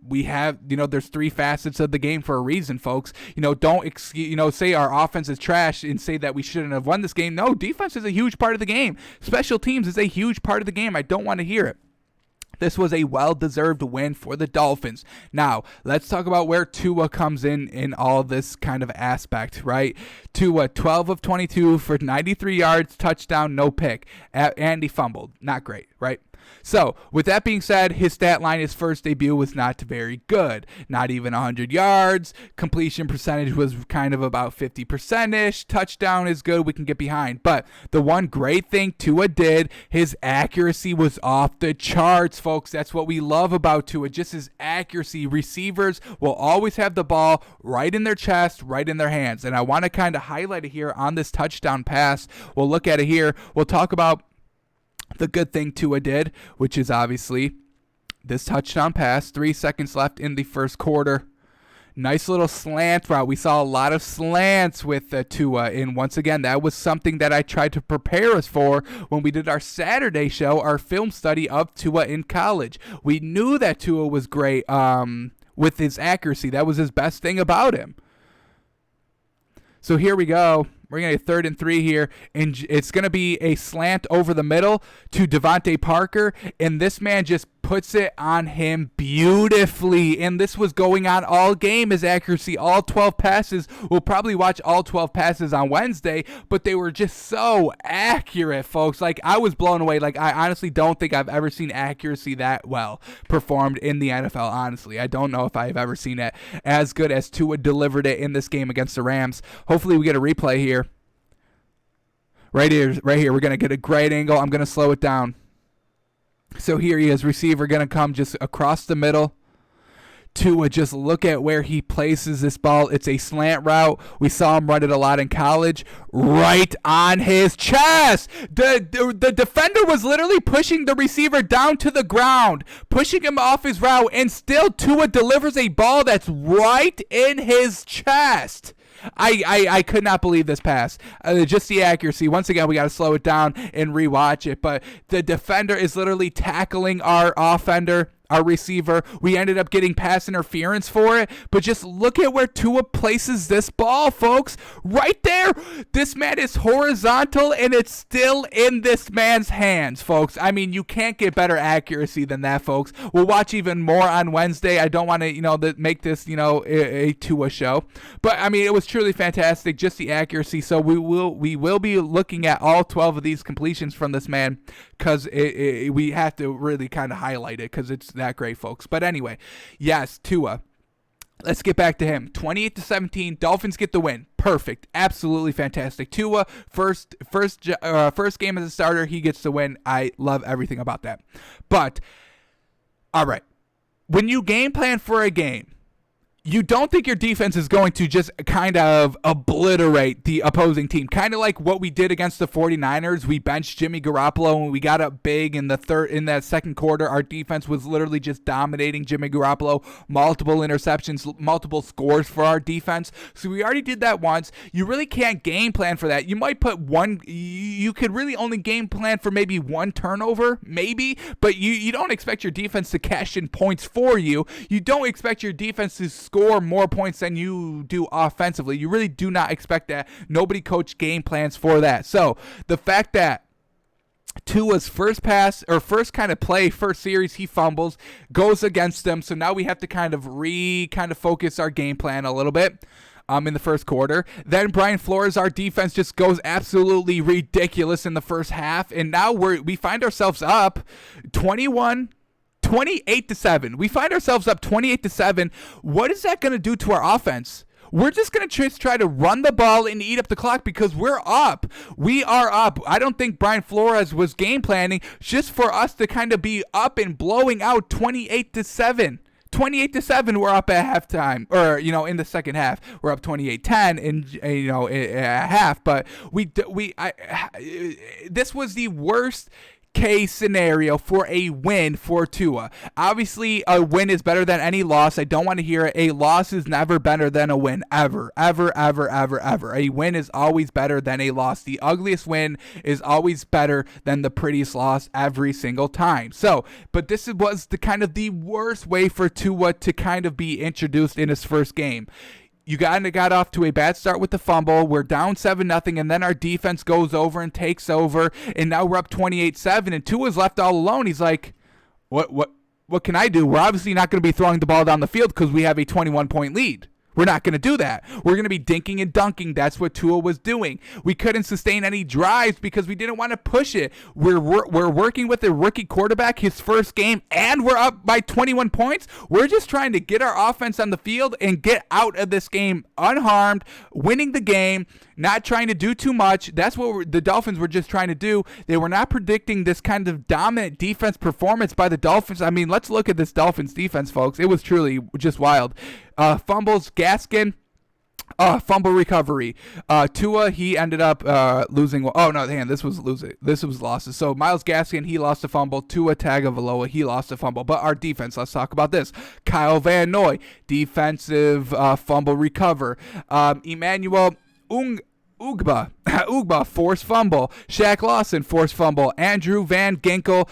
we have there's three facets of the game for a reason, folks. Don't say our offense is trash and say that we shouldn't have won this game. No, defense is a huge part of the game. Special teams is a huge part of the game. I don't want to hear it. This was a well-deserved win for the Dolphins. Now, let's talk about where Tua comes in all this kind of aspect, right? Tua, 12 of 22 for 93 yards, touchdown, no pick, and he fumbled. Not great, right? So, with that being said, his stat line, his first debut was not very good. Not even 100 yards. Completion percentage was kind of about 50%-ish. Touchdown is good. We can get behind. But the one great thing Tua did, his accuracy was off the charts, folks. That's what we love about Tua, just his accuracy. Receivers will always have the ball right in their chest, right in their hands. And I want to kind of highlight it here on this touchdown pass. We'll look at it here. We'll talk about the good thing Tua did, which is obviously this touchdown pass, 3 seconds left in the first quarter. Nice little slant route. We saw a lot of slants with Tua, and once again, that was something that I tried to prepare us for when we did our Saturday show, our film study of Tua in college. We knew that Tua was great with his accuracy. That was his best thing about him. So here we go. We're going to get 3rd and 3 here, and it's going to be a slant over the middle to Devontae Parker, and this man just puts it on him beautifully, and this was going on all game, his accuracy, all 12 passes. We'll probably watch all 12 passes on Wednesday, but they were just so accurate, folks. Like, I was blown away. Like, I honestly don't think I've ever seen accuracy that well performed in the NFL, honestly. I don't know if I've ever seen it as good as Tua delivered it in this game against the Rams. Hopefully we get a replay here. Right here. We're going to get a great angle. I'm going to slow it down. So here he is, receiver going to come just across the middle. Tua, just look at where he places this ball. It's a slant route. We saw him run it a lot in college. Right on his chest. The defender was literally pushing the receiver down to the ground, pushing him off his route, and still Tua delivers a ball that's right in his chest. I could not believe this pass. Just the accuracy. Once again, we got to slow it down and rewatch it. But the defender is literally tackling our offender, our receiver. We ended up getting pass interference for it. But just look at where Tua places this ball, folks. Right there. This man is horizontal, and it's still in this man's hands, folks. I mean, you can't get better accuracy than that, folks. We'll watch even more on Wednesday. I don't want to, make this, a Tua show. But, I mean, it was truly fantastic, just the accuracy. So we will be looking at all 12 of these completions from this man, because we have to really kind of highlight it because it's that great, folks. But anyway, yes, Tua. Let's get back to him. 28-17, Dolphins get the win. Perfect. Absolutely fantastic. Tua, first game as a starter, he gets the win. I love everything about that. But, all right, when you game plan for a game, you don't think your defense is going to just kind of obliterate the opposing team. Kind of like what we did against the 49ers. We benched Jimmy Garoppolo and we got up big in that second quarter. Our defense was literally just dominating Jimmy Garoppolo. Multiple interceptions, multiple scores for our defense. So we already did that once. You really can't game plan for that. You might put you could really only game plan for maybe one turnover, maybe, but you don't expect your defense to cash in points for you. You don't expect your defense to score more points than you do offensively. You really do not expect that. Nobody coached game plans for that. So the fact that Tua's first series, he fumbles, goes against them. So now we have to kind of focus our game plan a little bit in the first quarter. Then Brian Flores, our defense just goes absolutely ridiculous in the first half. And now we find ourselves up 28-7. We find ourselves up 28-7. What is that going to do to our offense? We're just going to try to run the ball and eat up the clock because we're up. We are up. I don't think Brian Flores was game planning just for us to kind of be up and blowing out 28-7. 28-7, we're up at halftime, or in the second half, we're up 28-10 at half. But this was the worst case scenario for a win for Tua. Obviously, a win is better than any loss. I don't want to hear it. A loss is never better than a win, ever, ever, ever, ever, ever. A win is always better than a loss. The ugliest win is always better than the prettiest loss every single time. So, but this was the worst way for Tua to kind of be introduced in his first game. You got off to a bad start with the fumble. We're down 7-0, and then our defense goes over and takes over, and now we're up 28-7, and Tua's left all alone. He's like, what can I do? We're obviously not going to be throwing the ball down the field because we have a 21-point lead. We're not going to do that. We're going to be dinking and dunking. That's what Tua was doing. We couldn't sustain any drives because we didn't want to push it. We're working with a rookie quarterback, his first game, and we're up by 21 points. We're just trying to get our offense on the field and get out of this game unharmed, winning the game, not trying to do too much. That's what the Dolphins were just trying to do. They were not predicting this kind of dominant defense performance by the Dolphins. I mean, let's look at this Dolphins defense, folks. It was truly just wild. Fumbles, Gaskin, fumble recovery. Tua, he ended up losing. Oh no, this was losses. So Myles Gaskin, he lost a fumble. Tua Tagovailoa, he lost a fumble. But our defense, let's talk about this. Kyle Van Noy, defensive fumble recover. Emmanuel Ugba, forced fumble. Shaq Lawson, forced fumble. Andrew Van Ginkel,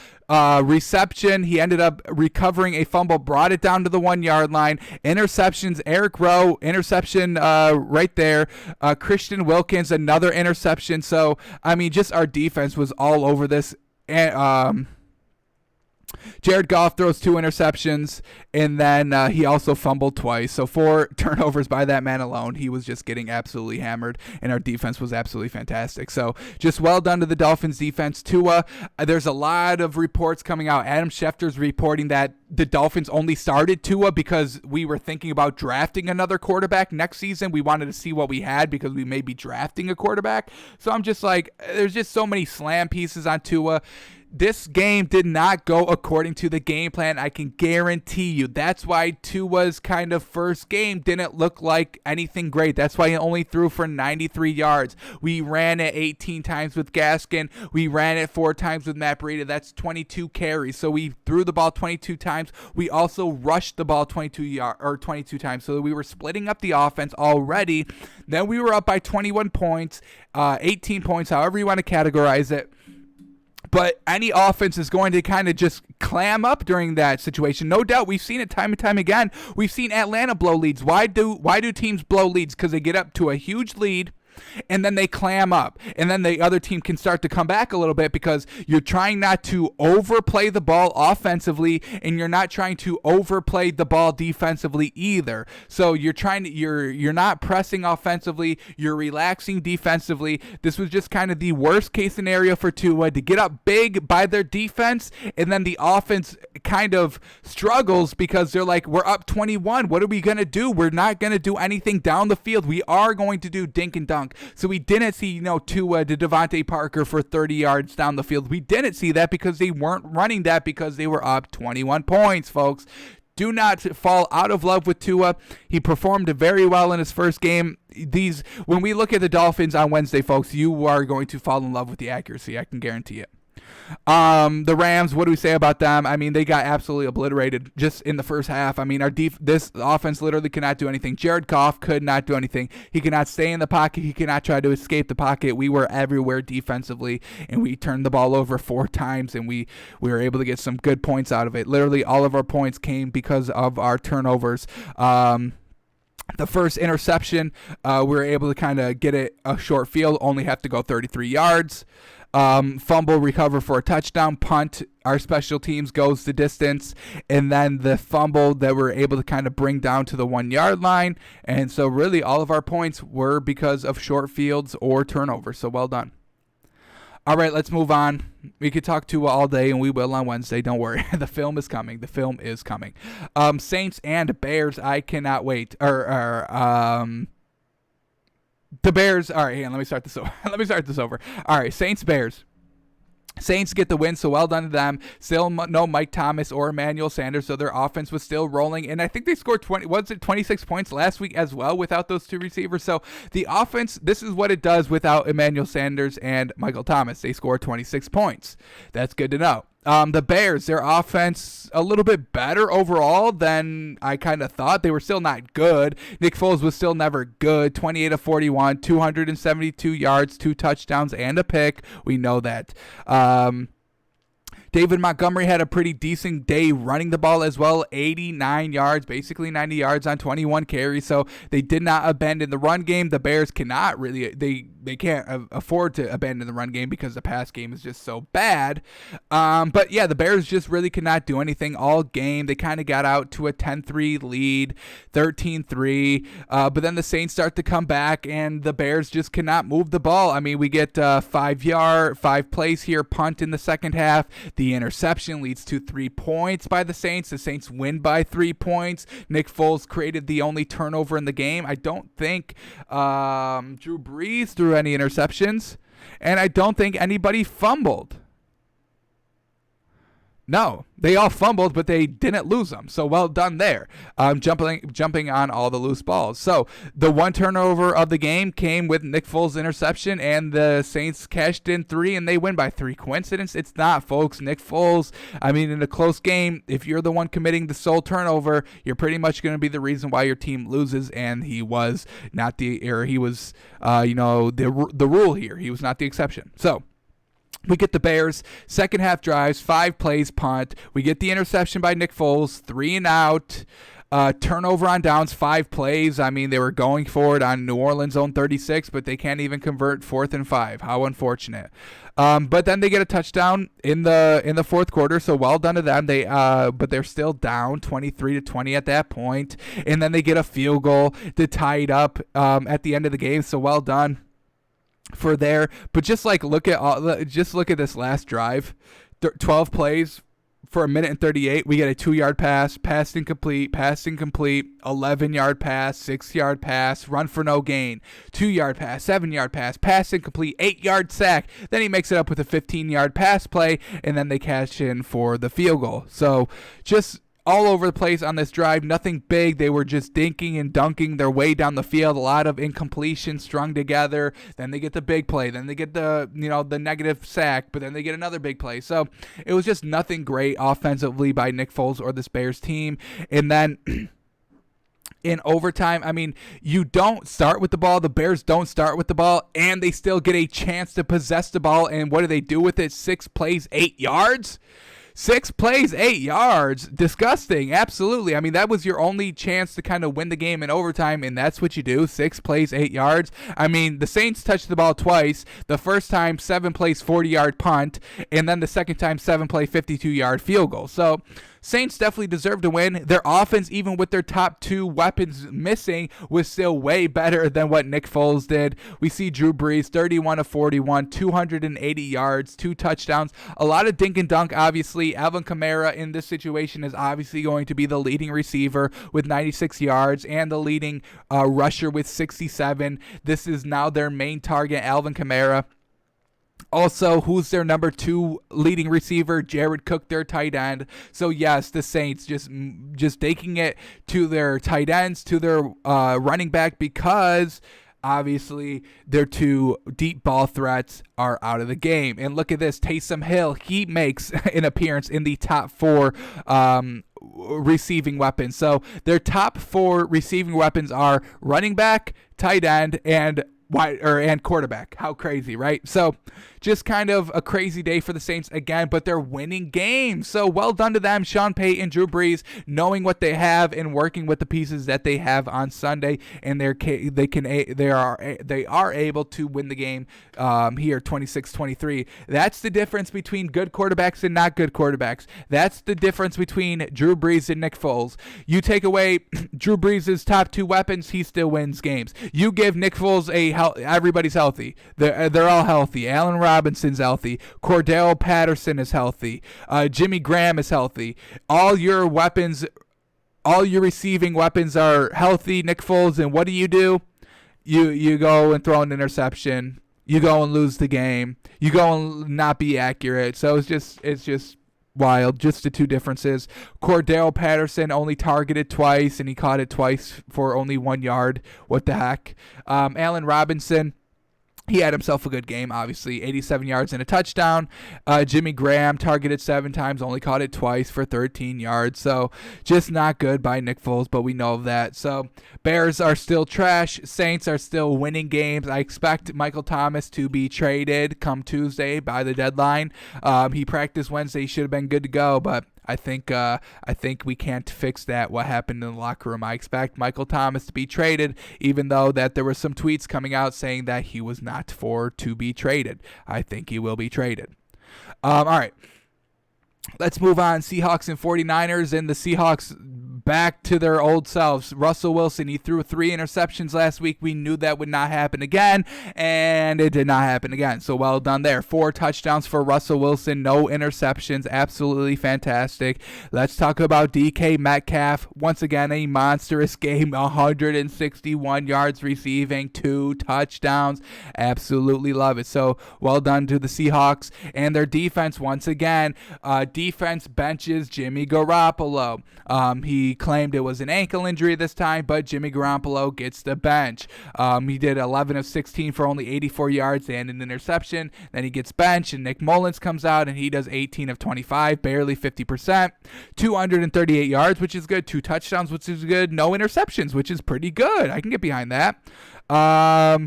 reception. He ended up recovering a fumble, brought it down to the 1 yard line. Interceptions, Eric Rowe, interception right there. Christian Wilkins, another interception. So, I mean, just our defense was all over this. And Jared Goff throws 2 interceptions, and then he also fumbled twice. So 4 turnovers by that man alone. He was just getting absolutely hammered, and our defense was absolutely fantastic. So just well done to the Dolphins defense. Tua, there's a lot of reports coming out. Adam Schefter's reporting that the Dolphins only started Tua because we were thinking about drafting another quarterback next season. We wanted to see what we had because we may be drafting a quarterback. So I'm just like, there's just so many slam pieces on Tua. This game did not go according to the game plan. I can guarantee you. That's why Tua's kind of first game didn't look like anything great. That's why he only threw for 93 yards. We ran it 18 times with Gaskin. We ran it 4 times with Matt Breida. That's 22 carries. So we threw the ball 22 times. We also rushed the ball 22 times. So we were splitting up the offense already. Then we were up by 21 points, 18 points, however you want to categorize it. But any offense is going to kind of just clam up during that situation. No doubt. We've seen it time and time again. We've seen Atlanta blow leads. Why do teams blow leads? Because they get up to a huge lead, and then they clam up, and then the other team can start to come back a little bit because you're trying not to overplay the ball offensively, and you're not trying to overplay the ball defensively either. So you're not pressing offensively, you're relaxing defensively. This was just kind of the worst case scenario for Tua, to get up big by their defense, and then the offense kind of struggles because they're like, we're up 21. What are we going to do? We're not going to do anything down the field. We are going to do dink and dunk. So we didn't see, Tua to Devontae Parker for 30 yards down the field. We didn't see that because they weren't running that because they were up 21 points, folks. do not fall out of love with Tua. He performed very well in his first game. When we look at the Dolphins on Wednesday, folks, you are going to fall in love with the accuracy. I can guarantee it. The Rams, what do we say about them? I mean, they got absolutely obliterated just in the first half. I mean, this offense literally cannot do anything. Jared Goff could not do anything. He cannot stay in the pocket. He cannot try to escape the pocket. We were everywhere defensively, and we turned the ball over 4 times, and we were able to get some good points out of it. Literally, all of our points came because of our turnovers. The first interception, we were able to kind of get it a short field, only have to go 33 yards. Fumble, recover for a touchdown, punt, our special teams goes the distance, and then the fumble that we're able to kind of bring down to the 1-yard line. And so really all of our points were because of short fields or turnovers. So well done. All right, let's move on. We could talk Tua all day, and we will on Wednesday. Don't worry. The film is coming. The film is coming. Saints and Bears, I cannot wait. The Bears. All right, hang on. Let me start this over. All right, Saints, Bears. Saints get the win, so well done to them. Still no Mike Thomas or Emmanuel Sanders, so their offense was still rolling. And I think they scored 26 points last week as well without those 2 receivers. So the offense, this is what it does without Emmanuel Sanders and Michael Thomas. They score 26 points. That's good to know. The Bears, their offense a little bit better overall than I kind of thought. They were still not good. Nick Foles was still never good. 28 of 41, 272 yards, 2 touchdowns, and a pick. We know that. David Montgomery had a pretty decent day running the ball as well, 89 yards, basically 90 yards on 21 carries. So they did not abandon the run game. The Bears cannot really, they can't afford to abandon the run game because the pass game is just so bad. But yeah, the Bears just really could not do anything all game. They kind of got out to a 10-3 lead, 13-3. But then the Saints start to come back, and the Bears just cannot move the ball. I mean, we get 5 plays here, punt in the second half. The interception leads to 3 points by the Saints. The Saints win by 3 points. Nick Foles created the only turnover in the game. I don't think Drew Brees threw any interceptions, and I don't think anybody fumbled. No, they all fumbled, but they didn't lose them. So well done there. Jumping on all the loose balls. So the one turnover of the game came with Nick Foles' interception, and the Saints cashed in 3, and they win by 3. Coincidence? It's not, folks. Nick Foles, I mean, in a close game, if you're the one committing the sole turnover, you're pretty much going to be the reason why your team loses, and he was not the, or he was, the rule here. He was not the exception. So we get the Bears, second half drives, 5 plays, punt. We get the interception by Nick Foles, 3 and out. Turnover on downs, 5 plays. I mean, they were going for it on New Orleans' own 36, but they can't even convert 4th and 5. How unfortunate. But then they get a touchdown in the fourth quarter, so well done to them. But they're still down 23-20 at that point, and then they get a field goal to tie it up at the end of the game. So well done for there. But just look at this last drive. 12 plays for 1:38. We get a 2-yard pass, passed incomplete, 11-yard pass, 6-yard pass, run for no gain, 2-yard pass, 7-yard pass incomplete, 8-yard sack. Then he makes it up with a 15-yard pass play, and then they cash in for the field goal. So just all over the place on this drive, nothing big. They were just dinking and dunking their way down the field. A lot of incompletion strung together. Then they get the big play. Then they get the negative sack, but then they get another big play. So it was just nothing great offensively by Nick Foles or this Bears team. And then in overtime, I mean, you don't start with the ball. The Bears don't start with the ball, and they still get a chance to possess the ball. And what do they do with it? 6 plays, 8 yards? 6 plays, 8 yards. Disgusting. Absolutely. I mean, that was your only chance to kind of win the game in overtime, and that's what you do. 6 plays, 8 yards. I mean, the Saints touched the ball twice. The first time, 7 plays, 40-yard punt, and then the second time, 7 play, 52-yard field goal. So Saints definitely deserve to win. Their offense, even with their top 2 weapons missing, was still way better than what Nick Foles did. We see Drew Brees, 31 of 41, 280 yards, 2 touchdowns. A lot of dink and dunk, obviously. Alvin Kamara in this situation is obviously going to be the leading receiver with 96 yards and the leading rusher with 67. This is now their main target, Alvin Kamara. Also, who's their number 2 leading receiver? Jared Cook, their tight end. So yes, the Saints just taking it to their tight ends, to their running back, because obviously their 2 deep ball threats are out of the game. And look at this, Taysom Hill, he makes an appearance in the top 4 receiving weapons. So their top 4 receiving weapons are running back, tight end, and quarterback. How crazy, right? So just kind of a crazy day for the Saints again, but they're winning games. So well done to them, Sean Payton, Drew Brees, knowing what they have and working with the pieces that they have on Sunday, and they are able to win the game here 26-23. That's the difference between good quarterbacks and not good quarterbacks. That's the difference between Drew Brees and Nick Foles. You take away Drew Brees' top 2 weapons, he still wins games. You give Nick Foles everybody's healthy. They're all healthy. Allen Robinson's healthy. Cordell Patterson is healthy. Jimmy Graham is healthy. All your receiving weapons are healthy, Nick Foles, and what do? You go and throw an interception. You go and lose the game. You go and not be accurate. So it's just wild. Just the 2 differences. Cordell Patterson only targeted twice, and he caught it twice for only 1 yard. What the heck? Allen Robinson, he had himself a good game, obviously. 87 yards and a touchdown. Jimmy Graham targeted 7 times, only caught it twice for 13 yards. So just not good by Nick Foles, but we know that. So Bears are still trash. Saints are still winning games. I expect Michael Thomas to be traded come Tuesday by the deadline. He practiced Wednesday. He should have been good to go, but I think we can't fix that, what happened in the locker room. I expect Michael Thomas to be traded, even though that there were some tweets coming out saying that he was not to be traded. I think he will be traded. All right. Let's move on. Seahawks and 49ers, and the Seahawks back to their old selves. Russell Wilson, he threw 3 interceptions last week. We knew that would not happen again, and it did not happen again. So well done there. 4 touchdowns for Russell Wilson, no interceptions. Absolutely fantastic. Let's talk about DK Metcalf. Once again, a monstrous game. 161 yards receiving, 2 touchdowns. Absolutely love it. So well done to the Seahawks and their defense once again. Defense benches Jimmy Garoppolo. He claimed it was an ankle injury this time, but Jimmy Garoppolo gets the bench. He did 11 of 16 for only 84 yards and an interception. Then he gets benched, and Nick Mullins comes out, and he does 18 of 25, barely 50%. 238 yards, which is good. 2 touchdowns, which is good. No interceptions, which is pretty good. I can get behind that.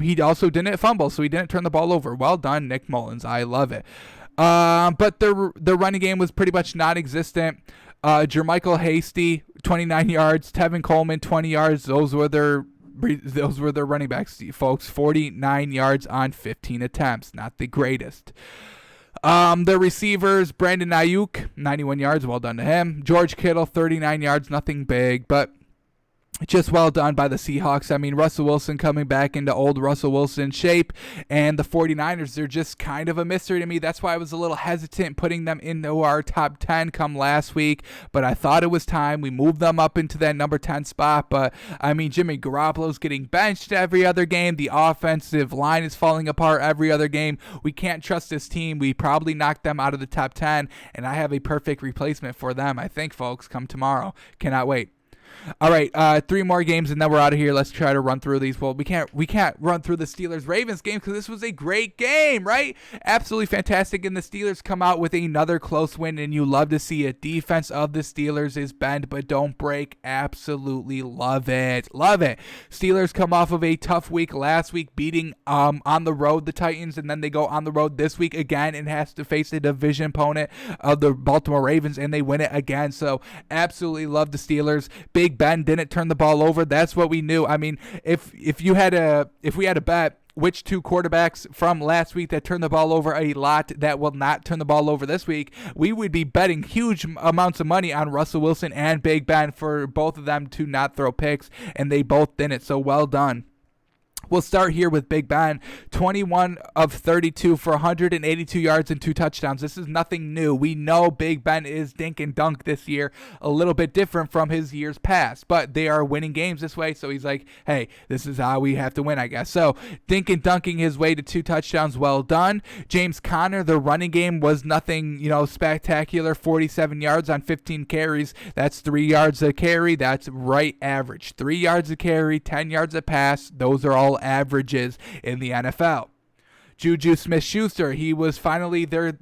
He also didn't fumble, so he didn't turn the ball over. Well done, Nick Mullins. I love it. But the running game was pretty much non-existent. Jermichael Hasty, 29 yards. Tevin Coleman, 20 yards. Those were their running backs, folks. 49 yards on 15 attempts. Not the greatest. The receivers, Brandon Ayuk, 91 yards. Well done to him. George Kittle, 39 yards. Nothing big, but just well done by the Seahawks. I mean, Russell Wilson coming back into old Russell Wilson shape, and the 49ers, they're just kind of a mystery to me. That's why I was a little hesitant putting them into our top 10 come last week, but I thought it was time. We moved them up into that number 10 spot, but I mean, Jimmy Garoppolo's getting benched every other game. The offensive line is falling apart every other game. We can't trust this team. We probably knocked them out of the top 10, and I have a perfect replacement for them, I think, folks, come tomorrow. Cannot wait. All right, 3 more games and then we're out of here. Let's try to run through these. Well, we can't run through the Steelers-Ravens game because this was a great game, right? Absolutely fantastic, and the Steelers come out with another close win, and you love to see it. Defense of the Steelers is bend but don't break. Absolutely love it. Love it. Steelers come off of a tough week last week, beating on the road the Titans, and then they go on the road this week again and has to face a division opponent of the Baltimore Ravens, and they win it again. So absolutely love the Steelers. Big Ben didn't turn the ball over. That's what we knew. I mean, if we had a bet which 2 quarterbacks from last week that turned the ball over a lot that will not turn the ball over this week, we would be betting huge amounts of money on Russell Wilson and Big Ben for both of them to not throw picks, and they both didn't. So well done. We'll start here with Big Ben, 21 of 32 for 182 yards and 2 touchdowns. This is nothing new. We know Big Ben is dink and dunk this year, a little bit different from his years past, but they are winning games this way, so he's like, hey, this is how we have to win, I guess. So dink and dunking his way to 2 touchdowns, well done. James Conner, the running game was nothing, spectacular, 47 yards on 15 carries. That's 3 yards a carry. That's right average. 3 yards a carry, 10 yards a pass. Those are all averages in the NFL. Juju Smith-Schuster, he was finally their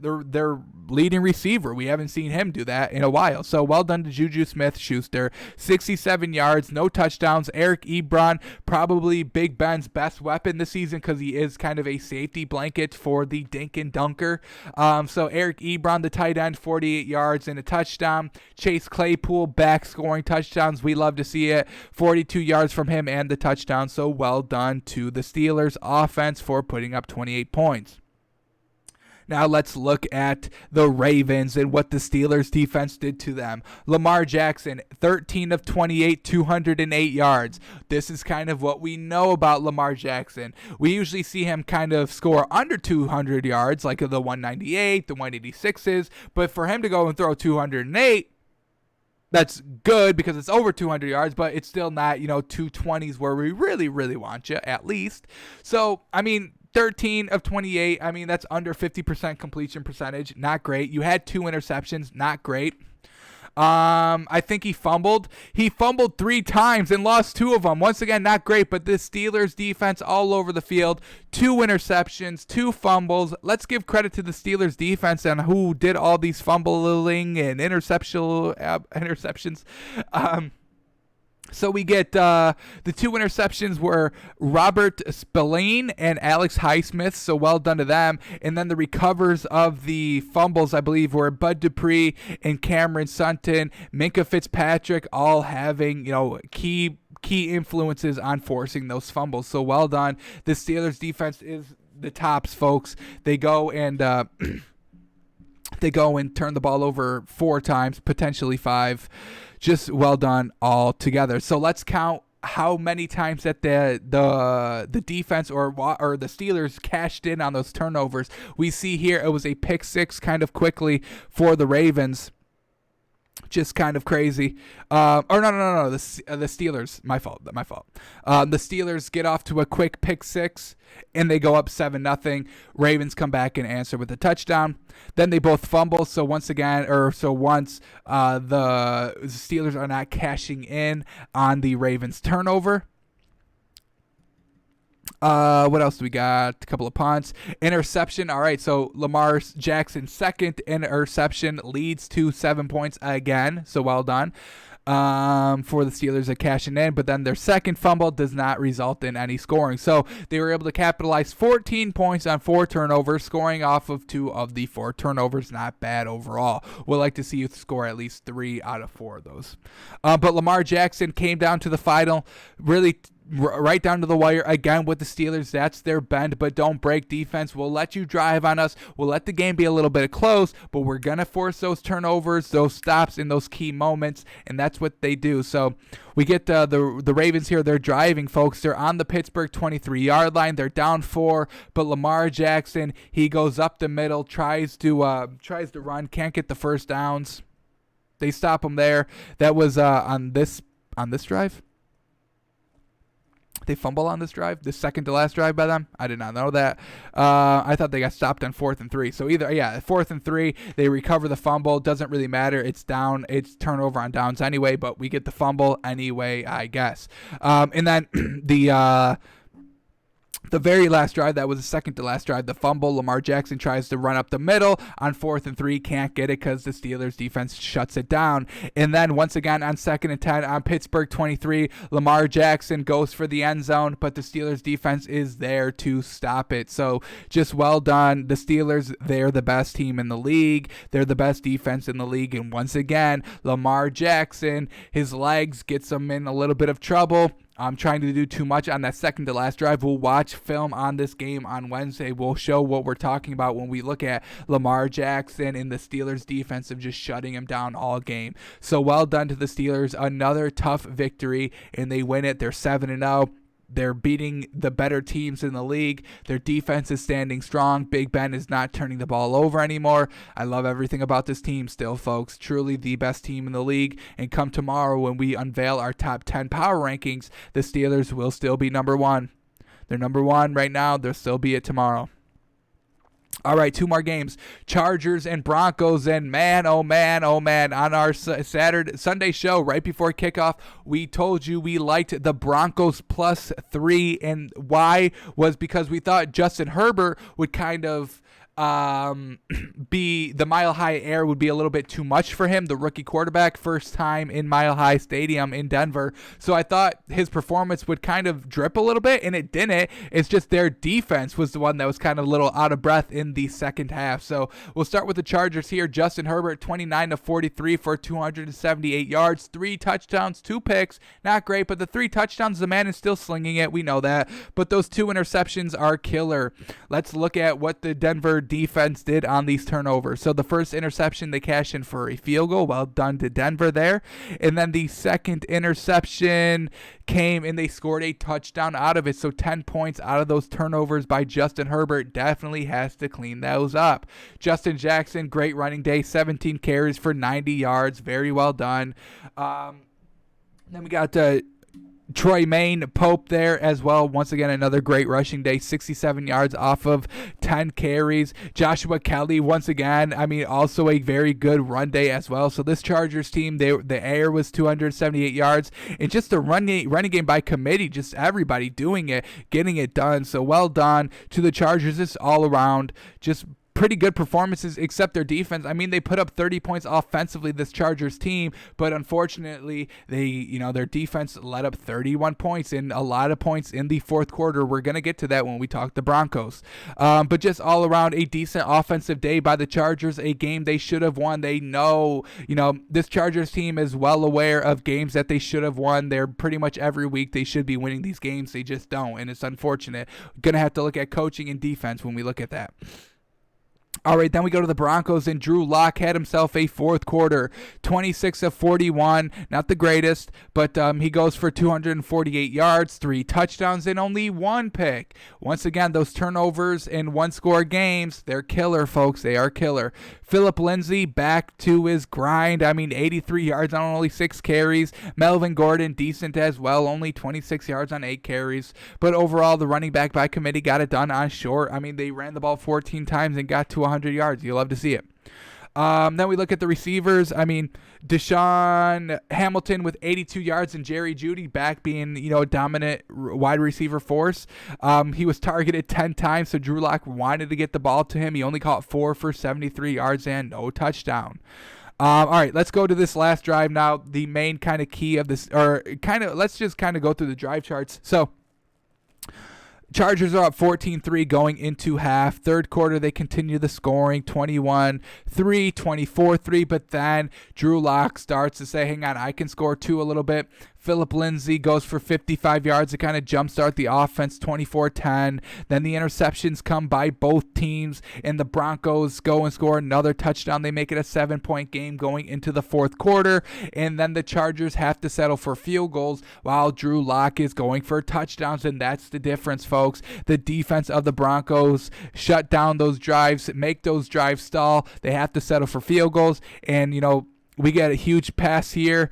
leading receiver. We haven't seen him do that in a while. So well done to Juju Smith-Schuster. 67 yards, no touchdowns. Eric Ebron, probably Big Ben's best weapon this season because he is kind of a safety blanket for the dink and dunker. So Eric Ebron, the tight end, 48 yards and a touchdown. Chase Claypool back scoring touchdowns. We love to see it. 42 yards from him and the touchdown. So well done to the Steelers offense for putting up 28 points. Now let's look at the Ravens and what the Steelers defense did to them. Lamar Jackson, 13 of 28, 208 yards. This is kind of what we know about Lamar Jackson. We usually see him kind of score under 200 yards, like the 198, the 186s, but for him to go and throw 208, that's good because it's over 200 yards, but it's still not, 220s where we really, really want you, at least. So, 13 of 28, that's under 50% completion percentage. Not great. You had 2 interceptions. Not great. I think he fumbled. He fumbled 3 times and lost 2 of them. Once again, not great, but the Steelers defense all over the field. 2 interceptions, 2 fumbles. Let's give credit to the Steelers defense and who did all these fumbling and interceptions. So we get the 2 interceptions were Robert Spillane and Alex Highsmith, so well done to them. And then the recovers of the fumbles, I believe, were Bud Dupree and Cameron Sutton, Minkah Fitzpatrick, all having, key influences on forcing those fumbles. So well done. The Steelers defense is the tops, folks. They go and turn the ball over 4 times, potentially 5. Just well done all together. So let's count how many times that the defense or the Steelers cashed in on those turnovers. We see here it was a pick 6 kind of quickly for the Ravens. Just kind of crazy. No. The Steelers. My fault. The Steelers get off to a quick pick 6, and they go up 7-0. Ravens come back and answer with a touchdown. Then they both fumble. So once the Steelers are not cashing in on the Ravens turnover. What else do we got? A couple of punts. Interception. All right, so Lamar Jackson's second interception leads to 7 points again. So well done for the Steelers at cashing in. But then their second fumble does not result in any scoring. So they were able to capitalize 14 points on 4 turnovers, scoring off of 2 of the 4 turnovers. Not bad overall. We'd like to see you score at least 3 out of 4 of those. But Lamar Jackson came down to the final, really right down to the wire again with the Steelers. That's their bend but don't break defense. We'll let you drive on us. We'll let the game be a little bit close, but we're going to force those turnovers, those stops in those key moments, and that's what they do. So we get the Ravens here. They're driving, folks. They're on the Pittsburgh 23-yard line. They're down 4, but Lamar Jackson, he goes up the middle, tries to run, can't get the first downs. They stop him there. That was on this drive. They fumble on this drive, the second to last drive by them. I did not know that. I thought they got stopped on 4th and 3. So 4th and 3, they recover the fumble. Doesn't really matter. It's down. It's turnover on downs anyway, but we get the fumble anyway, I guess. And then the very last drive, that was the second to last drive, the fumble. Lamar Jackson tries to run up the middle on 4th and 3, can't get it because the Steelers defense shuts it down. And then once again on 2nd and 10 on Pittsburgh 23, Lamar Jackson goes for the end zone, but the Steelers defense is there to stop it. So just well done. The Steelers, they're the best team in the league. They're the best defense in the league. And once again, Lamar Jackson, his legs gets him in a little bit of trouble. I'm trying to do too much on that second to last drive. We'll watch film on this game on Wednesday. We'll show what we're talking about when we look at Lamar Jackson and the Steelers defense of just shutting him down all game. So well done to the Steelers. Another tough victory, and they win it. They're 7-0. They're beating the better teams in the league. Their defense is standing strong. Big Ben is not turning the ball over anymore. I love everything about this team still, folks. Truly the best team in the league. And come tomorrow when we unveil our top 10 power rankings, the Steelers will still be number one. They're number one right now. They'll still be it tomorrow. All right, 2 more games. Chargers and Broncos, and man, on our Sunday show right before kickoff, we told you we liked the Broncos +3, and why was because we thought Justin Herbert would kind of be the Mile High Air would be a little bit too much for him, the rookie quarterback, first time in Mile High Stadium in Denver. So I thought his performance would kind of drip a little bit, and it didn't. It's just their defense was the one that was kind of a little out of breath in the second half. So we'll start with the Chargers here. Justin Herbert, 29-43 for 278 yards, 3 touchdowns, 2 picks. Not great, but the 3 touchdowns, the man is still slinging it. We know that. But those 2 interceptions are killer. Let's look at what the Denver defense did on these turnovers. So the first interception, they cashed in for a field goal. Well done to Denver there. And then the second interception came and they scored a touchdown out of it. So 10 points out of those turnovers by Justin Herbert. Definitely has to clean those up. Justin Jackson, great running day, 17 carries for 90 yards. Very well done. Then we got Troy Maine Pope there as well. Once again, another great rushing day, 67 yards off of 10 carries. Joshua Kelly, once again, also a very good run day as well. So this Chargers team, the air was 278 yards, and just the running game by committee, just everybody doing it, getting it done. So well done to the Chargers. It's all around just pretty good performances, except their defense. They put up 30 points offensively, this Chargers team, but unfortunately, their defense let up 31 points and a lot of points in the fourth quarter. We're going to get to that when we talk the Broncos. But just all around, a decent offensive day by the Chargers, a game they should have won. They know, this Chargers team is well aware of games that they should have won. They're pretty much every week they should be winning these games. They just don't, and it's unfortunate. Going to have to look at coaching and defense when we look at that. All right, then we go to the Broncos, and Drew Lock had himself a fourth quarter, 26-41, not the greatest, but he goes for 248 yards, 3 touchdowns, and only 1 pick. Once again, those turnovers in one-score games, they're killer, folks. They are killer. Phillip Lindsay back to his grind. 83 yards on only 6 carries. Melvin Gordon, decent as well, only 26 yards on 8 carries. But overall, the running back by committee got it done on short. They ran the ball 14 times and got to 100 yards. You love to see it. Then we look at the receivers. Deshaun Hamilton with 82 yards and Jerry Jeudy back being, a dominant wide receiver force. He was targeted 10 times, so Drew Lock wanted to get the ball to him. He only caught 4 for 73 yards and no touchdown. All right, let's go to this last drive now. The main kind of key of this, let's just kind of go through the drive charts. So Chargers are up 14-3 going into half. Third quarter, they continue the scoring, 21-3, 24-3, but then Drew Lock starts to say, hang on, I can score 2 a little bit. Phillip Lindsay goes for 55 yards to kind of jumpstart the offense, 24-10. Then the interceptions come by both teams, and the Broncos go and score another touchdown. They make it a 7-point game going into the fourth quarter, and then the Chargers have to settle for field goals while Drew Lock is going for touchdowns, and that's the difference, folks. The defense of the Broncos shut down those drives, make those drives stall. They have to settle for field goals, and, we get a huge pass here.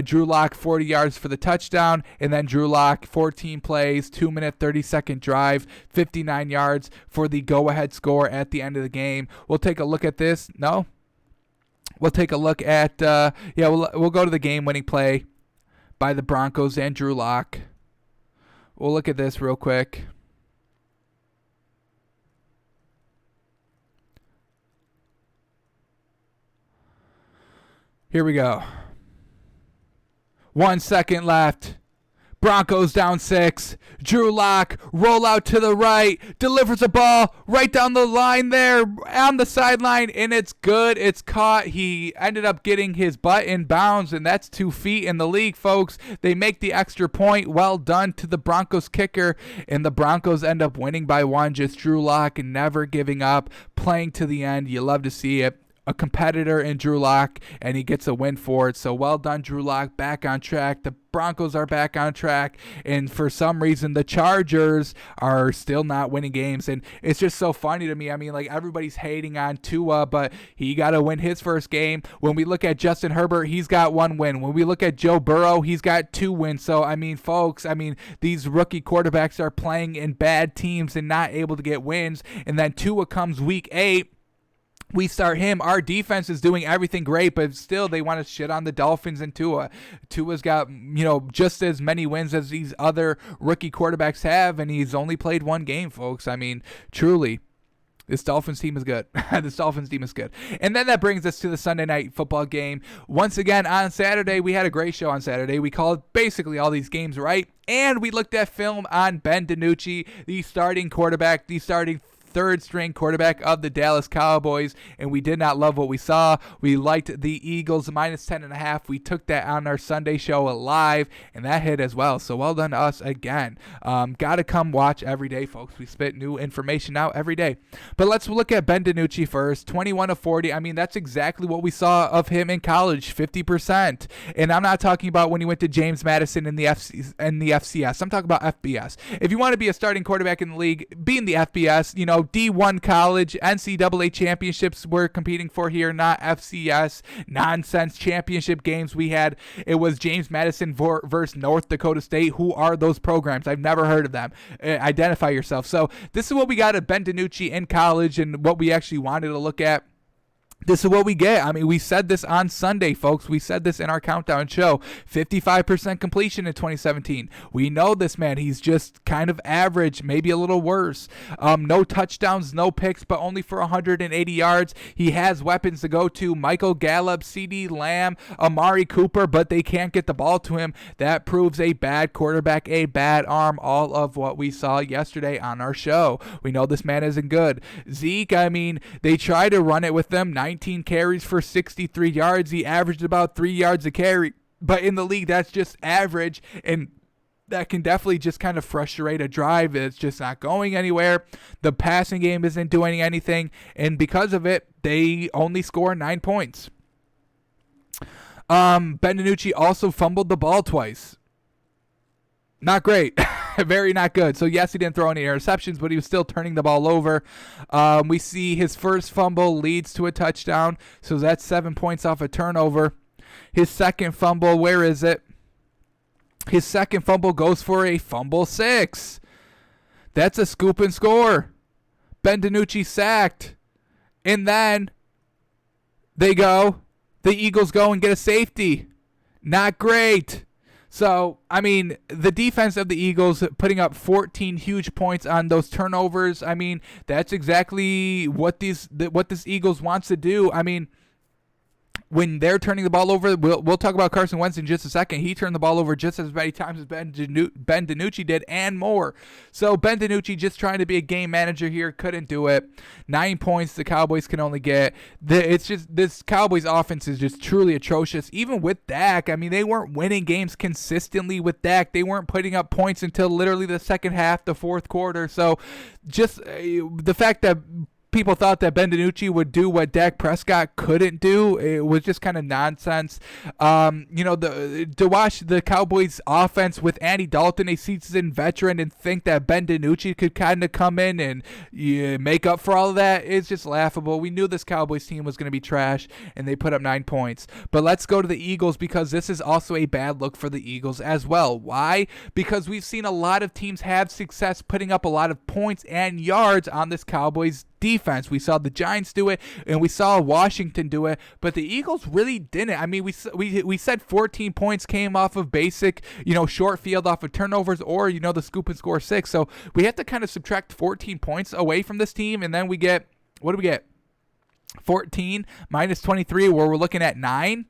Drew Lock, 40 yards for the touchdown. And then Drew Lock, 14 plays, 2-minute, 30-second drive, 59 yards for the go-ahead score at the end of the game. We'll take a look at this. No? We'll take a look at, we'll go to the game-winning play by the Broncos and Drew Lock. We'll look at this real quick. Here we go. 1 second left. Broncos down 6. Drew Lock, roll out to the right, delivers a ball right down the line there on the sideline, and it's good. It's caught. He ended up getting his butt in bounds, and that's 2 feet in the league, folks. They make the extra point. Well done to the Broncos kicker, and the Broncos end up winning by 1. Just Drew Lock never giving up, playing to the end. You love to see it. a competitor in Drew Lock, and he gets a win for it. So well done, Drew Lock, back on track. The Broncos are back on track, and for some reason the Chargers are still not winning games, and it's just so funny to me. I mean, like, everybody's hating on Tua, but he got to win his first game. When we look at Justin Herbert, he's got 1 win. When we look at Joe Burrow, he's got 2 wins. So I mean, folks, these rookie quarterbacks are playing in bad teams and not able to get wins, and then Tua comes week 8. We start him. Our defense is doing everything great, but still they want to shit on the Dolphins and Tua. Tua's got, just as many wins as these other rookie quarterbacks have, and he's only played 1 game, folks. I mean, truly, this Dolphins team is good. This Dolphins team is good. And then that brings us to the Sunday night football game. Once again, on Saturday, we had a great show on Saturday. We called basically all these games right, and we looked at film on Ben DiNucci, the starting quarterback, the starting third-string quarterback of the Dallas Cowboys, and we did not love what we saw. We liked the Eagles minus 10.5. We took that on our Sunday show live, and that hit as well. So well done to us again. Got to come watch every day, folks. We spit new information out every day. But let's look at Ben DiNucci first. 21 of 40. I mean, that's exactly what we saw of him in college, 50%. And I'm not talking about when he went to James Madison in the FCS. I'm talking about FBS. If you want to be a starting quarterback in the league, be in the FBS, D1 college, NCAA championships we're competing for here, not FCS nonsense championship games we had. It was James Madison versus North Dakota State. Who are those programs? I've never heard of them. Identify yourself. So this is what we got at Ben DiNucci in college and what we actually wanted to look at. This is what we get. I mean, we said this on Sunday, folks. We said this in our countdown show. 55% completion in 2017. We know this man. He's just kind of average, maybe a little worse. No touchdowns, no picks, but only for 180 yards. He has weapons to go to. Michael Gallup, CeeDee Lamb, Amari Cooper, but they can't get the ball to him. That proves a bad quarterback, a bad arm, all of what we saw yesterday on our show. We know this man isn't good. Zeke, I mean, they try to run it with them. 19 carries for 63 yards. He averaged about 3 yards a carry. But in the league, that's just average. And that can definitely just kind of frustrate a drive. It's just not going anywhere. The passing game isn't doing anything. And because of it, they only score 9 points. Ben DiNucci also fumbled the ball twice. Not great. Very not good. So, yes, he didn't throw any interceptions, but he was still turning the ball over. We see his first fumble leads to a touchdown, so that's 7 points off a turnover. His second fumble, where is it? His second fumble goes for a fumble 6. That's a scoop and score. Ben DiNucci sacked. And then the Eagles go and get a safety. Not great. So, I mean, the defense of the Eagles putting up 14 huge points on those turnovers. I mean, that's exactly what this Eagles wants to do. I mean, when they're turning the ball over, we'll talk about Carson Wentz in just a second. He turned the ball over just as many times as Ben DiNucci did and more. So Ben DiNucci just trying to be a game manager here, couldn't do it. 9 points the Cowboys can only get. It's just this Cowboys offense is just truly atrocious. Even with Dak, I mean, they weren't winning games consistently with Dak. They weren't putting up points until literally the second half, the fourth quarter. So just the fact that people thought that Ben DiNucci would do what Dak Prescott couldn't do. It was just kind of nonsense. To watch the Cowboys offense with Andy Dalton, a seasoned veteran, and think that Ben DiNucci could kind of come in and make up for all of that is just laughable. We knew this Cowboys team was going to be trash, and they put up 9 points. But let's go to the Eagles, because this is also a bad look for the Eagles as well. Why? Because we've seen a lot of teams have success putting up a lot of points and yards on this Cowboys defense. We saw the Giants do it, and we saw Washington do it, but the Eagles really didn't. I mean, we said 14 points came off of basic, short field off of turnovers, or the scoop and score 6. So we have to kind of subtract 14 points away from this team, and then we get, what do we get? 14 minus 23, where we're looking at 9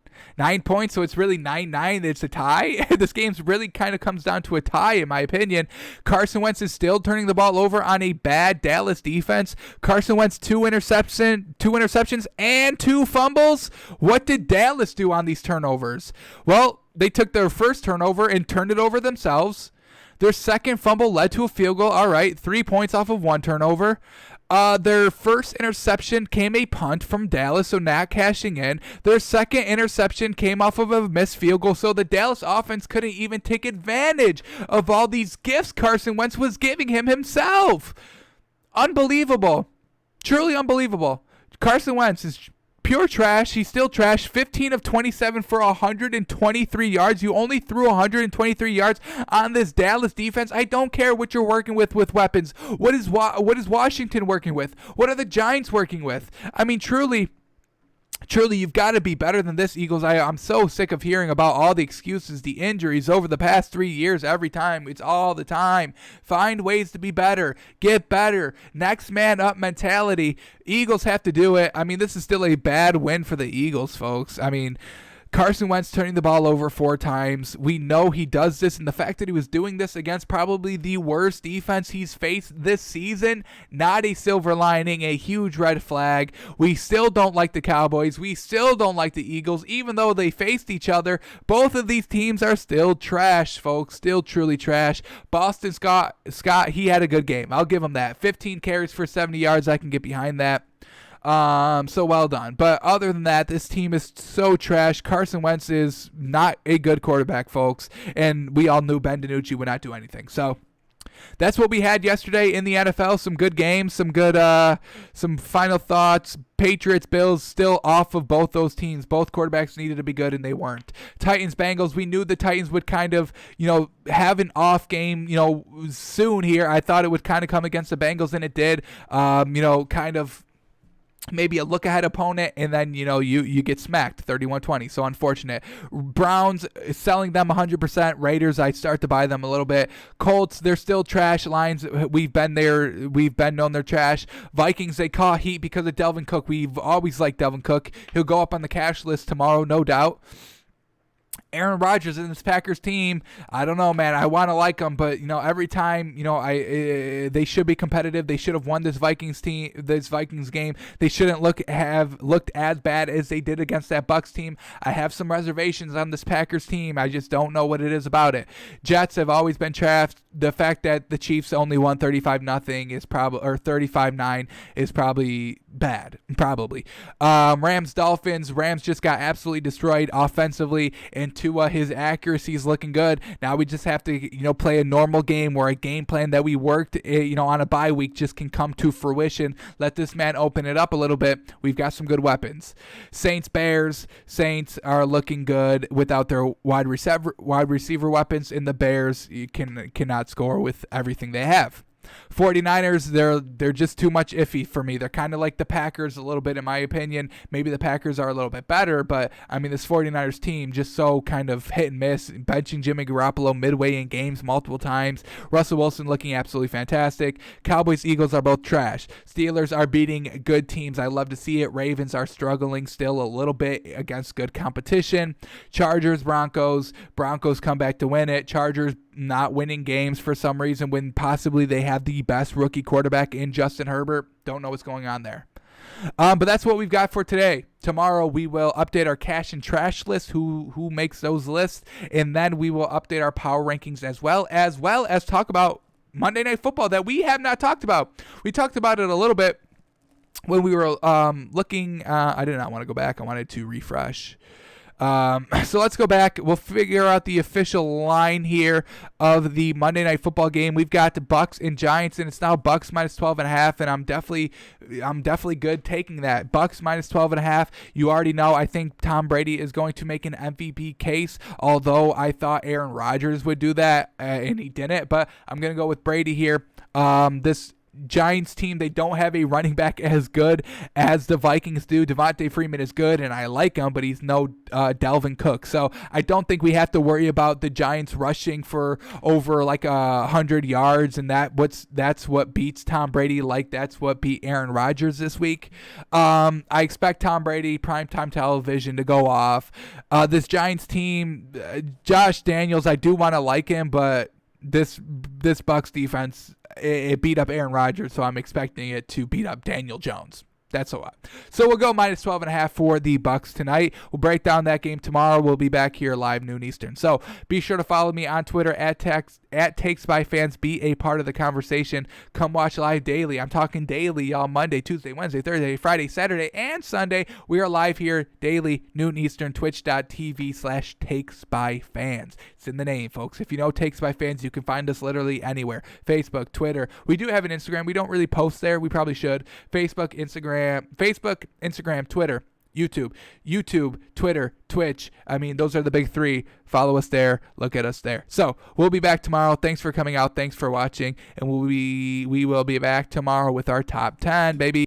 points. So it's really 9-9. It's a tie. This game's really kind of comes down to a tie, in my opinion. Carson Wentz is still turning the ball over on a bad Dallas defense. Carson Wentz, 2 interceptions and 2 fumbles. What did Dallas do on these turnovers? Well, they took their first turnover and turned it over themselves. Their second fumble led to a field goal. All right, 3 points off of 1 turnover. Their first interception came a punt from Dallas, so not cashing in. Their second interception came off of a missed field goal, so the Dallas offense couldn't even take advantage of all these gifts Carson Wentz was giving him himself. Unbelievable. Truly unbelievable. Carson Wentz is pure trash. He's still trash. 15 of 27 for 123 yards. You only threw 123 yards on this Dallas defense. I don't care what you're working with weapons. What is Washington working with? What are the Giants working with? I mean, truly, you've got to be better than this, Eagles. I'm so sick of hearing about all the excuses, the injuries over the past 3 years. Every time, it's all the time. Find ways to be better. Get better. Next man up mentality. Eagles have to do it. I mean, this is still a bad win for the Eagles, folks. I mean, Carson Wentz turning the ball over 4 times. We know he does this, and the fact that he was doing this against probably the worst defense he's faced this season, not a silver lining, a huge red flag. We still don't like the Cowboys. We still don't like the Eagles, even though they faced each other. Both of these teams are still trash, folks, still truly trash. Boston Scott, he had a good game. I'll give him that. 15 carries for 70 yards. I can get behind that. So well done. But other than that, this team is so trash. Carson Wentz is not a good quarterback, folks. And we all knew Ben DiNucci would not do anything. So that's what we had yesterday in the NFL. Some good games, some final thoughts. Patriots, Bills, still off of both those teams. Both quarterbacks needed to be good, and they weren't. Titans, Bengals, we knew the Titans would kind of, have an off game, soon here. I thought it would kind of come against the Bengals, and it did. Kind of maybe a look-ahead opponent, and then, you get smacked 31-20. So unfortunate. Browns, selling them 100%. Raiders, I start to buy them a little bit. Colts, they're still trash. Lions, we've been known they're trash. Vikings, they caught heat because of Delvin Cook. We've always liked Delvin Cook. He'll go up on the cash list tomorrow, no doubt. Aaron Rodgers and this Packers team, I don't know, man. I want to like them, but every time, they should be competitive. They should have won this Vikings game. They shouldn't have looked as bad as they did against that Bucs team. I have some reservations on this Packers team. I just don't know what it is about it. Jets have always been trash. The fact that the Chiefs only won 35-0 is probably, or 35-9 is probably bad. Probably. Rams, Dolphins. Rams just got absolutely destroyed offensively, and Tua, his accuracy is looking good. Now we just have to, play a normal game where a game plan that we worked, on a bye week just can come to fruition. Let this man open it up a little bit. We've got some good weapons. Saints, Bears. Saints are looking good without their wide receiver weapons, and the Bears cannot score with everything they have. 49ers, they're just too much iffy for me. They're kind of like the Packers a little bit, in my opinion. Maybe the Packers are a little bit better, but I mean, this 49ers team just so kind of hit and miss. Benching Jimmy Garoppolo midway in games multiple times. Russell Wilson looking absolutely fantastic. Cowboys, Eagles are both trash. Steelers are beating good teams. I love to see it. Ravens are struggling still a little bit against good competition. Chargers, Broncos come back to win it. Chargers not winning games for some reason when possibly they have the best rookie quarterback in Justin Herbert. Don't know what's going on there. But that's what we've got for today. Tomorrow we will update our cash and trash list, who makes those lists, and then we will update our power rankings as well as talk about Monday Night Football that we have not talked about. We talked about it a little bit when we were looking. I did not want to go back. I wanted to refresh. So let's go back. We'll figure out the official line here of the Monday Night Football game. We've got the Bucs and Giants, and it's now Bucs minus 12.5, and I'm definitely good taking that. Bucs minus 12.5. You already know I think Tom Brady is going to make an MVP case, although I thought Aaron Rodgers would do that, and he didn't, but I'm going to go with Brady here. This Giants team, they don't have a running back as good as the Vikings do. Devontae Freeman is good, and I like him, but he's no Dalvin Cook. So I don't think we have to worry about the Giants rushing for over like 100 yards, and that's what beats Tom Brady. Like that's what beat Aaron Rodgers this week. I expect Tom Brady, primetime television, to go off. This Giants team, Josh Daniels, I do want to like him, but this Bucs defense, it beat up Aaron Rodgers, so I'm expecting it to beat up Daniel Jones. That's a lot. So we'll go minus 12.5 for the Bucs tonight. We'll break down that game tomorrow. We'll be back here live noon Eastern. So be sure to follow me on Twitter at at Takes by Fans. Be a part of the conversation. Come watch live daily. I'm talking daily, y'all. Monday, Tuesday, Wednesday, Thursday, Friday, Saturday, and Sunday. We are live here daily, noon Eastern, twitch.tv/Takes by Fans. It's in the name, folks. If you know Takes by Fans, you can find us literally anywhere. Facebook, Twitter. We do have an Instagram. We don't really post there. We probably should. Facebook, Instagram, Twitter. YouTube, Twitter, Twitch. I mean, those are the big three. Follow us there. Look at us there. So we'll be back tomorrow. Thanks for coming out. Thanks for watching. And we will be back tomorrow with our top 10, baby.